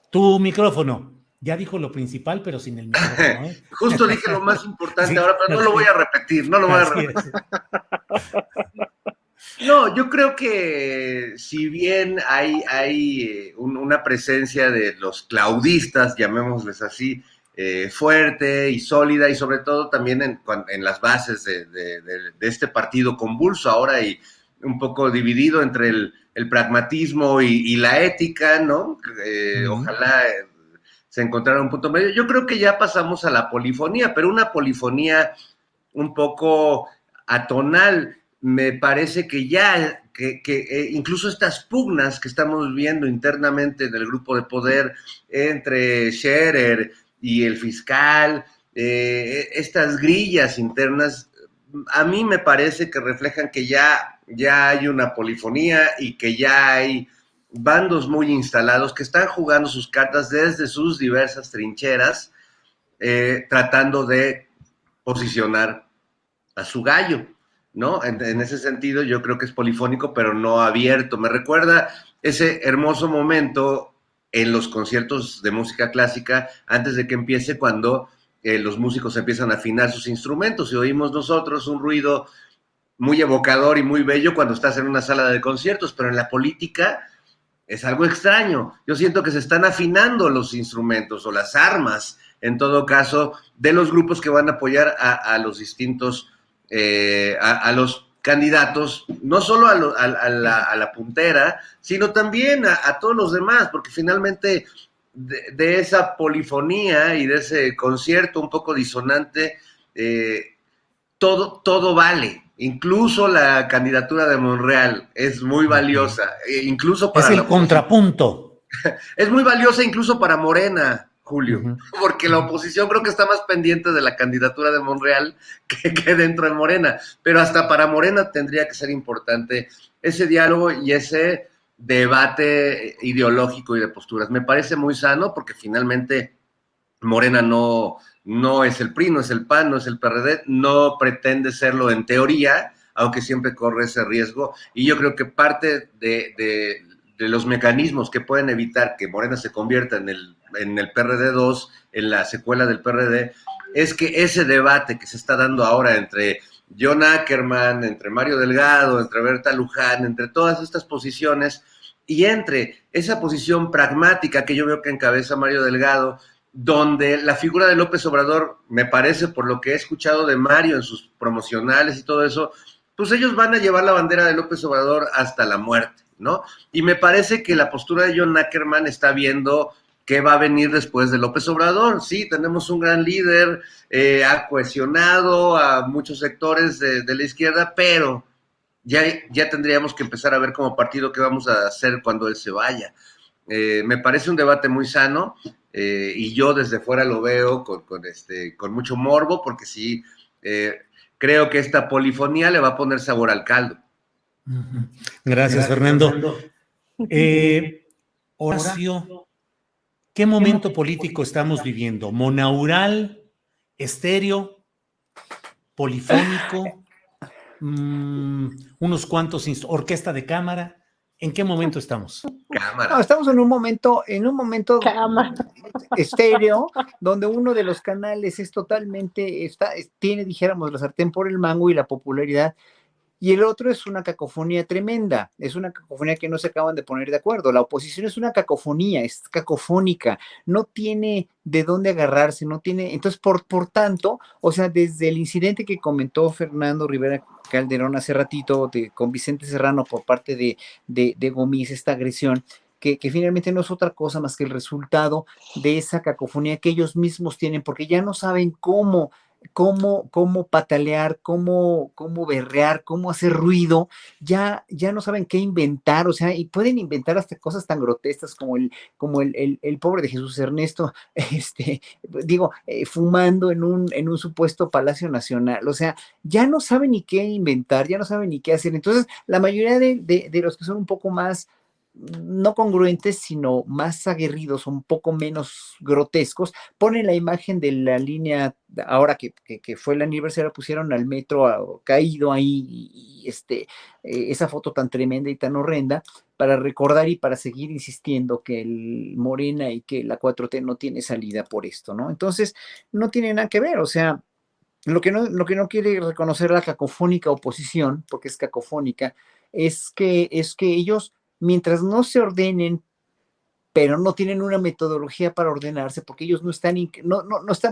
Tu micrófono. Ya dijo lo principal, pero sin el micrófono, ¿eh? Justo dije lo más importante Sí, ahora, pero no lo voy a repetir, no lo voy a repetir. No, yo creo que si bien hay una presencia de los claudistas, llamémosles así, fuerte y sólida, y sobre todo también en las bases de este partido convulso ahora y un poco dividido entre el pragmatismo y la ética, ¿no? Ojalá se encontrara un punto medio. Yo creo que ya pasamos a la polifonía, pero una polifonía un poco atonal. Me parece que ya, incluso estas pugnas que estamos viendo internamente en el grupo de poder entre Scherer y el fiscal, estas grillas internas, a mí me parece que reflejan que ya hay una polifonía y que ya hay bandos muy instalados que están jugando sus cartas desde sus diversas trincheras, tratando de posicionar a su gallo, ¿no? En ese sentido yo creo que es polifónico, pero no abierto. Me recuerda ese hermoso momento en los conciertos de música clásica antes de que empiece, cuando los músicos empiezan a afinar sus instrumentos y oímos nosotros un ruido muy evocador y muy bello cuando estás en una sala de conciertos, pero en la política es algo extraño. Yo siento que se están afinando los instrumentos o las armas, en todo caso, de los grupos que van a apoyar a los distintos, a los candidatos, no solo a la puntera, sino también a todos los demás, porque finalmente de esa polifonía y de ese concierto un poco disonante, todo vale. Incluso la candidatura de Monreal es muy valiosa, incluso para es el contrapunto. Es muy valiosa incluso para Morena, Julio, porque la oposición creo que está más pendiente de la candidatura de Monreal que dentro de Morena, pero hasta para Morena tendría que ser importante ese diálogo y ese debate ideológico y de posturas. Me parece muy sano, porque finalmente Morena no es el PRI, no es el PAN, no es el PRD, no pretende serlo en teoría, aunque siempre corre ese riesgo, y yo creo que parte de los mecanismos que pueden evitar que Morena se convierta en el PRD2, en la secuela del PRD, es que ese debate que se está dando ahora entre John Ackerman, entre Mario Delgado, entre Berta Luján, entre todas estas posiciones, y entre esa posición pragmática que yo veo que encabeza Mario Delgado, donde la figura de López Obrador, me parece, por lo que he escuchado de Mario en sus promocionales y todo eso, pues ellos van a llevar la bandera de López Obrador hasta la muerte, ¿no? Y me parece que la postura de John Ackerman está viendo qué va a venir después de López Obrador. Sí, tenemos un gran líder, ha cohesionado a muchos sectores de la izquierda, pero ya tendríamos que empezar a ver como partido qué vamos a hacer cuando él se vaya. Me parece un debate muy sano, y yo desde fuera lo veo con mucho morbo, porque sí, creo que esta polifonía le va a poner sabor al caldo. Gracias, Fernando. Horacio, ¿qué momento político estamos viviendo? ¿Monaural, estéreo, polifónico, unos cuantos, orquesta de cámara? ¿En qué momento estamos? Cámara. No, estamos en un momento estéreo, donde uno de los canales es totalmente, tiene, dijéramos, la sartén por el mango y la popularidad, y el otro es una cacofonía tremenda, es una cacofonía que no se acaban de poner de acuerdo. La oposición es una cacofonía, es cacofónica, no tiene de dónde agarrarse, no tiene, entonces, por tanto, o sea, desde el incidente que comentó Fernando Rivera Calderón hace ratito con Vicente Serrano por parte de Gomis, esta agresión, que finalmente no es otra cosa más que el resultado de esa cacofonía que ellos mismos tienen, porque ya no saben cómo patalear, cómo berrear, cómo hacer ruido, ya no saben qué inventar, o sea, y pueden inventar hasta cosas tan grotescas como el pobre de Jesús Ernesto, fumando en un supuesto Palacio Nacional, o sea, ya no saben ni qué inventar, ya no saben ni qué hacer. Entonces, la mayoría de los que son un poco más no congruentes, sino más aguerridos, un poco menos grotescos, ponen la imagen de la línea, ahora que fue el aniversario, pusieron al metro caído ahí, y esa foto tan tremenda y tan horrenda, para recordar y para seguir insistiendo que el Morena y que la 4T no tiene salida por esto, ¿no? Entonces, no tiene nada que ver, o sea, lo que no quiere reconocer la cacofónica oposición, porque es cacofónica, es que ellos, mientras no se ordenen, pero no tienen una metodología para ordenarse, porque ellos no están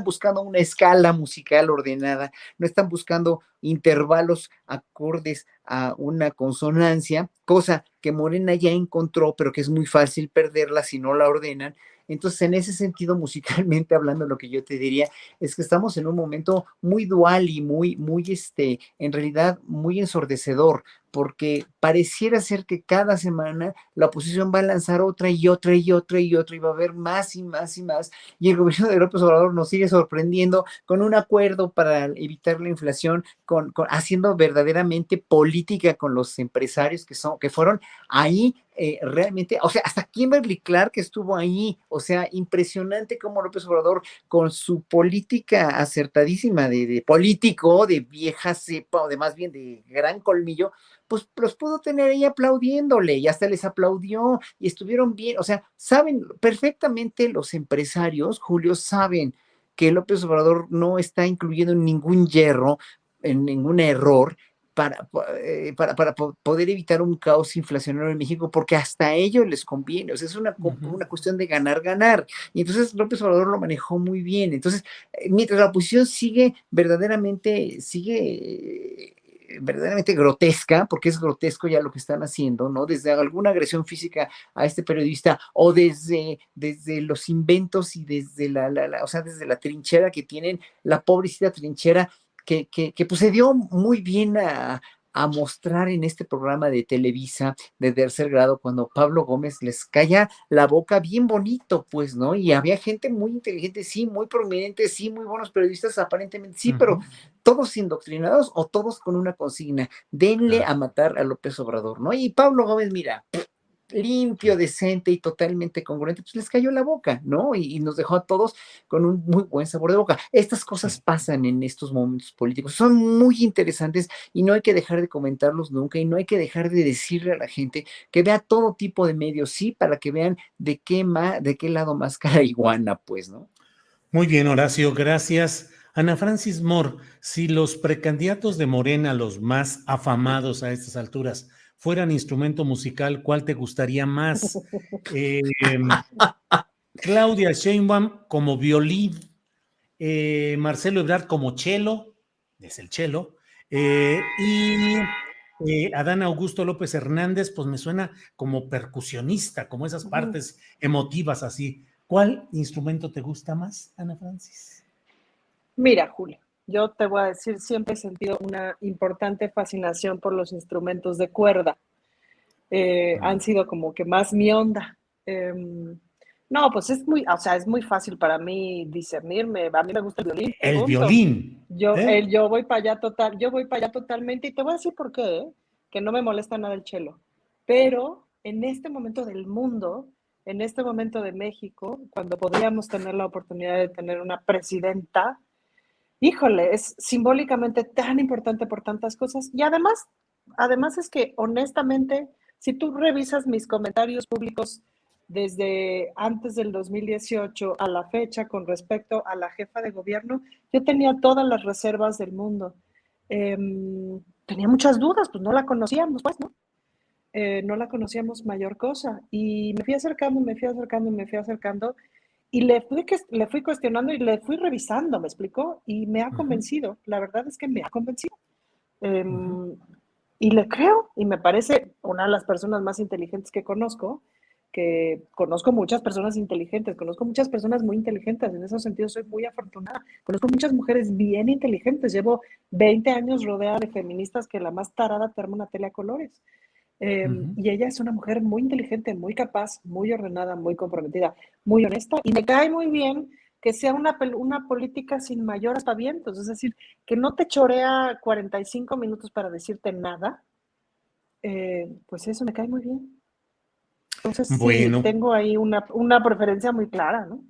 buscando una escala musical ordenada, no están buscando intervalos acordes a una consonancia, cosa que Morena ya encontró, pero que es muy fácil perderla si no la ordenan. Entonces, en ese sentido, musicalmente hablando, lo que yo te diría es que estamos en un momento muy dual y en realidad muy ensordecedor, porque pareciera ser que cada semana la oposición va a lanzar otra y otra y otra y otra, y va a haber más y más y más, y el gobierno de López Obrador nos sigue sorprendiendo con un acuerdo para evitar la inflación, haciendo verdaderamente política con los empresarios que fueron ahí. Realmente, o sea, hasta Kimberly Clark estuvo ahí, o sea, impresionante cómo López Obrador, con su política acertadísima de político, de vieja cepa, o de más bien de gran colmillo, pues los pudo tener ahí aplaudiéndole, y hasta les aplaudió, y estuvieron bien. O sea, saben perfectamente los empresarios, Julio, saben que López Obrador no está incluyendo ningún hierro, en ningún error, para poder evitar un caos inflacionario en México, porque hasta a ellos les conviene. O sea, es una cuestión de ganar, ganar. Y entonces López Obrador lo manejó muy bien. Entonces, mientras la oposición sigue verdaderamente grotesca, porque es grotesco ya lo que están haciendo, ¿no? Desde alguna agresión física a este periodista, o desde los inventos, y desde o sea, desde la trinchera que tienen, la pobrecita trinchera que pues se dio muy bien a mostrar en este programa de Televisa de tercer grado, cuando Pablo Gómez les calla la boca bien bonito, pues, ¿no? Y había gente muy inteligente, sí, muy prominente, sí, muy buenos periodistas aparentemente, sí, pero todos indoctrinados, o todos con una consigna: denle a matar a López Obrador, ¿no? Y Pablo Gómez, mira, limpio, decente y totalmente congruente, pues les cayó la boca, ¿no? Y nos dejó a todos con un muy buen sabor de boca. Estas cosas pasan en estos momentos políticos, son muy interesantes, y no hay que dejar de comentarlos nunca, y no hay que dejar de decirle a la gente que vea todo tipo de medios, sí, para que vean de qué lado más cara iguana, pues, ¿no? Muy bien, Horacio, gracias. Ana Francis Moore, si los precandidatos de Morena, los más afamados a estas alturas, fueran instrumento musical, ¿cuál te gustaría más? Claudia Sheinbaum como violín, Marcelo Ebrard como cello, es el cello, Y Adán Augusto López Hernández, pues me suena como percusionista, como esas partes emotivas así. ¿Cuál instrumento te gusta más, Ana Francis? Mira, Julio, yo te voy a decir, siempre he sentido una importante fascinación por los instrumentos de cuerda. Han sido como que más mi onda. No, pues es muy fácil para mí discernirme. A mí me gusta el violín. El punto. violín. Yo voy para allá totalmente, y te voy a decir por qué, que no me molesta nada el cello. Pero en este momento del mundo, en este momento de México, cuando podríamos tener la oportunidad de tener una presidenta, híjole, es simbólicamente tan importante por tantas cosas. Y además es que honestamente, si tú revisas mis comentarios públicos desde antes del 2018 a la fecha con respecto a la jefa de gobierno, yo tenía todas las reservas del mundo. Tenía muchas dudas, pues no la conocíamos, pues, ¿no? No la conocíamos mayor cosa. Y me fui acercando, y le fui cuestionando y le fui revisando, ¿me explicó? Y me ha convencido, la verdad es que me ha convencido. Y le creo, y me parece una de las personas más inteligentes que conozco muchas personas inteligentes, conozco muchas personas muy inteligentes, en ese sentido soy muy afortunada, conozco muchas mujeres bien inteligentes, llevo 20 años rodeada de feministas que la más tarada te arma una tele a colores. Y ella es una mujer muy inteligente, muy capaz, muy ordenada, muy comprometida, muy honesta, y me cae muy bien que sea una política sin mayor aspavientos, es decir, que no te chorea 45 minutos para decirte nada, pues eso me cae muy bien. Entonces bueno. Sí, tengo ahí una preferencia muy clara, ¿no?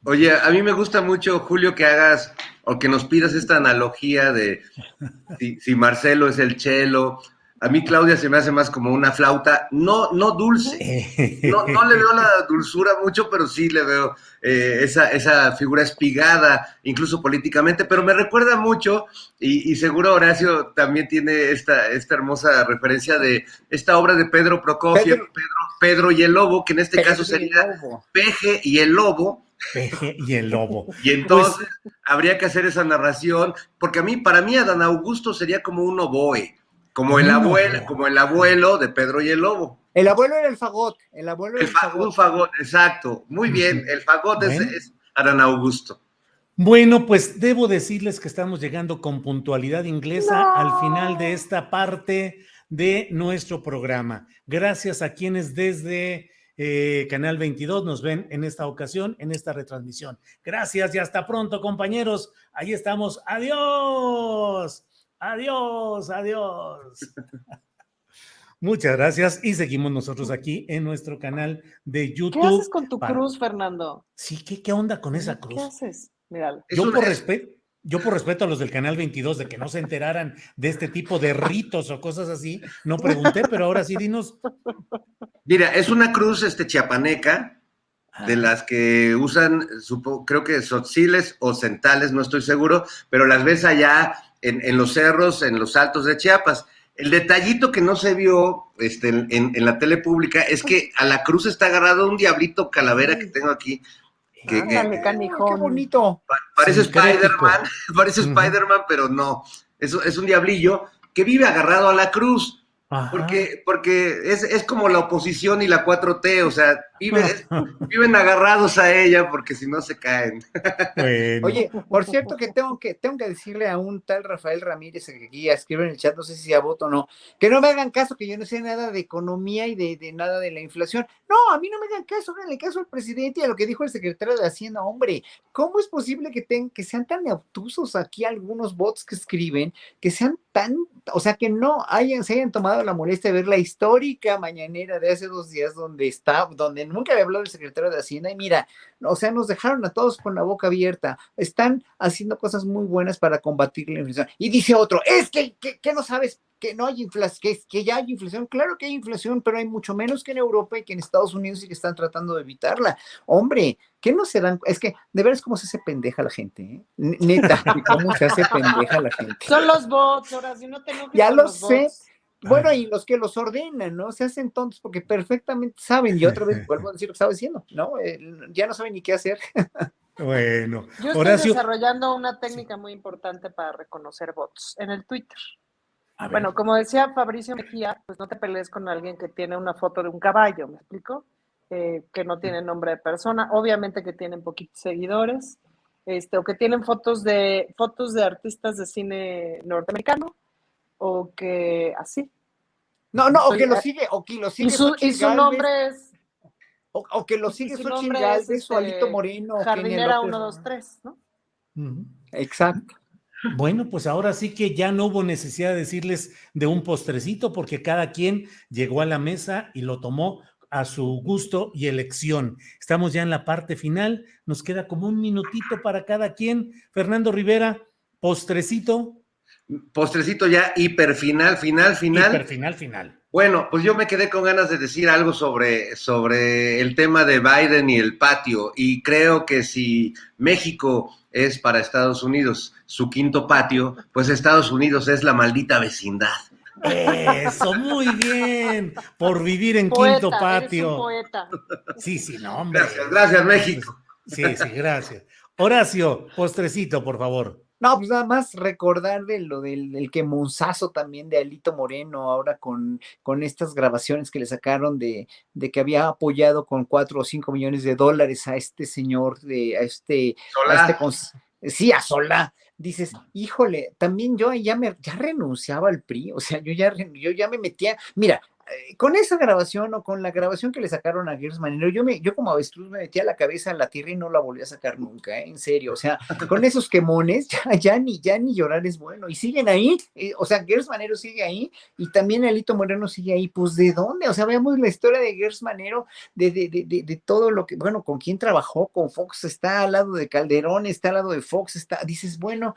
Oye, a mí me gusta mucho, Julio, que hagas o que nos pidas esta analogía de si Marcelo es el cello. A mí Claudia se me hace más como una flauta, no dulce, no le veo la dulzura mucho, pero sí le veo esa figura espigada, incluso políticamente, pero me recuerda mucho, y seguro Horacio también tiene esta hermosa referencia de esta obra de Pedro Prokofiev, Pedro y el Lobo, que en este caso sería Peje y el Lobo. Peje y el Lobo. Y entonces habría que hacer esa narración, porque para mí Adán Augusto sería como un oboe, como el abuelo de Pedro y el Lobo. El abuelo era el fagot. Un fagot, exacto. Muy bien, el fagot es Adán Augusto. Bueno, pues debo decirles que estamos llegando con puntualidad inglesa al final de esta parte de nuestro programa. Gracias a quienes desde Canal 22 nos ven en esta ocasión, en esta retransmisión. Gracias y hasta pronto, compañeros. Ahí estamos. Adiós. Adiós. Muchas gracias y seguimos nosotros aquí en nuestro canal de YouTube. ¿Qué haces con tu cruz, Fernando? Sí, ¿qué onda con esa cruz? ¿Qué haces? Míralo. Yo por respeto a los del Canal 22 de que no se enteraran de este tipo de ritos o cosas así, no pregunté, pero ahora sí dinos. Mira, es una cruz chiapaneca, de las que usan, creo que tzotziles o centales, no estoy seguro, pero las ves allá en los cerros, en los altos de Chiapas. El detallito que no se vio en la tele pública es que a la cruz está agarrado un diablito calavera que tengo aquí. ¡Qué bonito! Parece Spider-Man, pero no. Es un diablillo que vive agarrado a la cruz. Porque es como la oposición y la 4T, o sea, viven agarrados a ella porque si no se caen. Bueno. Oye, por cierto que tengo que decirle a un tal Rafael Ramírez que aquí escribe en el chat, no sé si a voto o no, que no me hagan caso, que yo no sé nada de economía y de nada de la inflación. No, a mí no me hagan caso, háganle caso al presidente y a lo que dijo el secretario de Hacienda. Hombre, ¿cómo es posible que sean tan obtusos aquí algunos bots que escriben, que sean tan, o sea, que no se hayan tomado la molestia de ver la histórica mañanera de hace 2 días donde nunca había hablado el secretario de Hacienda y mira, o sea, nos dejaron a todos con la boca abierta, están haciendo cosas muy buenas para combatir la inflación. Y dice otro, es que no sabes que no hay inflación, que ya hay inflación. Claro que hay inflación, pero hay mucho menos que en Europa y que en Estados Unidos y que están tratando de evitarla. Hombre, ¿qué no se dan? Es que de veras cómo se hace pendeja la gente, ¿eh? Neta, cómo se hace pendeja la gente. Son los bots, ahora si no te enojes. Ya lo sé. Bots. Bueno, y los que los ordenan, ¿no? Se hacen tontos porque perfectamente saben, y otra vez vuelvo a decir lo que estaba diciendo, ¿no? Ya no saben ni qué hacer. Bueno, Yo estoy Horacio, desarrollando una técnica muy importante para reconocer bots en el Twitter. a ver, Bueno, como decía Fabricio Mejía, pues no te pelees con alguien que tiene una foto de un caballo, ¿me explico? Que no tiene nombre de persona, obviamente que tienen poquitos seguidores, o que tienen fotos de artistas de cine norteamericano, o que así. No, o que lo sigue, Y Xochitl su Gálvez, nombre es, o que lo y sigue su Xochitl nombre es Gálvez, o Alito Moreno, o Kenia Jardinera López. 123, ¿no? ujú. Exacto. Bueno, pues ahora sí que ya no hubo necesidad de decirles de un postrecito porque cada quien llegó a la mesa y lo tomó a su gusto y elección. Estamos ya en la parte final, nos queda como un minutito para cada quien. Fernando Rivera, postrecito, Postrecito ya hiper final. hiper final, final. Bueno, pues yo me quedé con ganas de decir algo sobre el tema de Biden y el patio, y creo que si México es para Estados Unidos su quinto patio, pues Estados Unidos es la maldita vecindad. Eso, muy bien, por vivir en quinto Poeta, eres un patio. poeta. Sí, no, hombre. Gracias México. Sí, gracias. Horacio, postrecito, por favor. No, pues nada más recordar de lo del quemonzazo también de Alito Moreno, ahora con estas grabaciones que le sacaron de que había apoyado con 4 o 5 millones de dólares a este señor, Solá. Sí, a Solá. Dices, híjole, también yo ya renunciaba al PRI, o sea, yo ya me metía, mira, con esa grabación o con la grabación que le sacaron a Gers Manero, yo como avestruz me metía la cabeza en la tierra y no la volví a sacar nunca, en serio, o sea, con esos quemones ya ni llorar es bueno, y siguen ahí, o sea, Gers Manero sigue ahí, y también Alito Moreno sigue ahí, pues ¿de dónde? O sea, veamos la historia de Gers Manero, de todo lo que, bueno, con quién trabajó, con Fox, está al lado de Calderón, está al lado de Fox, dices, bueno,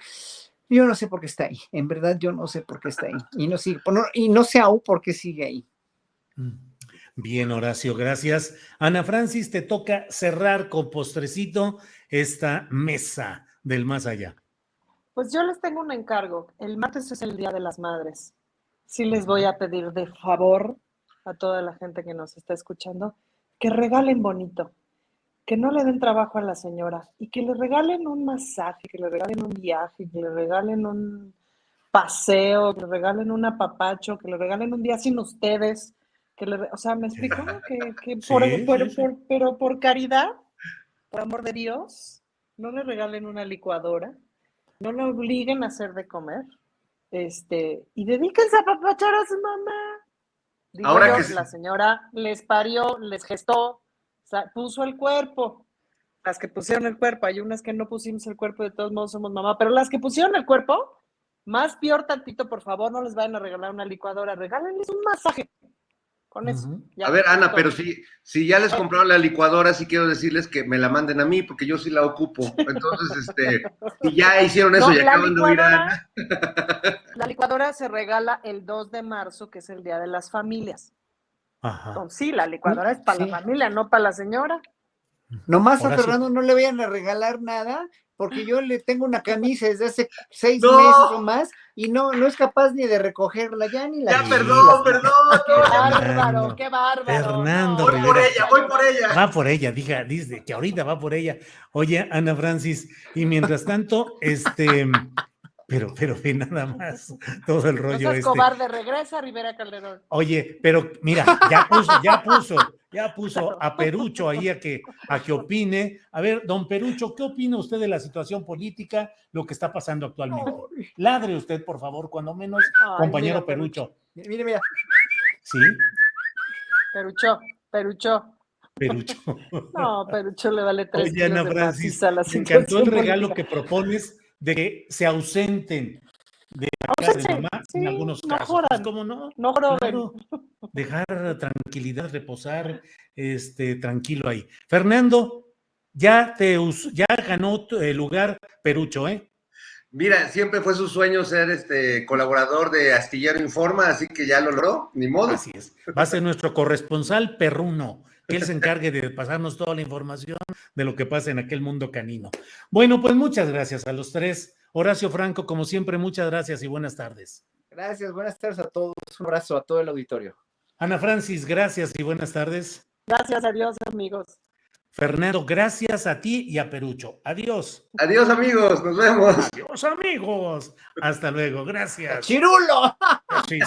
yo no sé por qué está ahí, en verdad yo no sé por qué está ahí, y no sé aún por qué sigue ahí. Bien, Horacio, gracias. Ana Francis, te toca cerrar con postrecito esta mesa del más allá. Pues yo les tengo un encargo. El martes es el Día de las Madres. Sí les voy a pedir de favor a toda la gente que nos está escuchando que regalen bonito, que no le den trabajo a la señora y que le regalen un masaje, que le regalen un viaje, que le regalen un paseo, que le regalen un apapacho, que le regalen un día sin ustedes, o sea, ¿me explico? Que Sí, sí. pero por caridad, por amor de Dios, no le regalen una licuadora, no lo obliguen a hacer de comer, y dedíquense a apapachar a su mamá. Digo Ahora yo, que la señora les parió, les gestó, puso el cuerpo. Las que pusieron el cuerpo, hay unas que no pusimos el cuerpo, de todos modos somos mamá, pero las que pusieron el cuerpo, más peor tantito, por favor, no les vayan a regalar una licuadora, regálenles un masaje. Con eso. Uh-huh. Ya, a ver, Ana, todo. pero si ya les compraron la licuadora, sí quiero decirles que me la manden a mí, porque yo sí la ocupo. Entonces, si ya hicieron eso No, y acaban de oír a Ana. La licuadora se regala el 2 de marzo, que es el Día de las Familias. Ajá. Entonces, sí, la licuadora es para Sí. la familia, no para la señora. Nomás Horacio. a Fernando no le vayan a regalar nada, porque yo le tengo una camisa desde hace 6 No. meses o más y no es capaz ni de recogerla ya ni la. Ya, Sí. perdón. Qué bárbaro, Fernando. qué bárbaro. Fernando Voy por Rivera. ella, voy por ella. Va por ella, dice que ahorita va por ella. Oye, Ana Francis, y mientras tanto, pero ve nada más todo el No rollo seas cobarde, regresa Rivera Calderón. Oye, pero mira, ya puso a Perucho ahí a que opine. A ver, don Perucho, ¿qué opina usted de la situación política, lo que está pasando actualmente? Ladre usted, por favor, cuando menos, Ay, compañero mira, Perucho. Mira. ¿Sí? Perucho. No, Perucho le vale 3 Oye, kilos Ana de Francis, maciza a la me encantó el situación regalo política. que propones de que se ausenten de la casa de mamá Sí, en algunos no casos. jodan, Pues, ¿cómo no? no joroben. Claro, dejar tranquilidad, reposar, tranquilo ahí. Fernando, ya ganó el lugar Perucho, ¿eh? Mira, siempre fue su sueño ser colaborador de Astillero Informa, así que ya lo logró, ni modo. Así es. Va a ser nuestro corresponsal perruno, que él se encargue de pasarnos toda la información de lo que pasa en aquel mundo canino. Bueno, pues muchas gracias a los tres. Horacio Franco, como siempre, muchas gracias y buenas tardes. Gracias, buenas tardes a todos. Un abrazo a todo el auditorio. Ana Francis, gracias y buenas tardes. Gracias a Dios, amigos. Fernando, gracias a ti y a Perucho. Adiós. Adiós, amigos, nos vemos. Adiós, amigos. Hasta luego. Gracias. ¡Chirulo! Sí,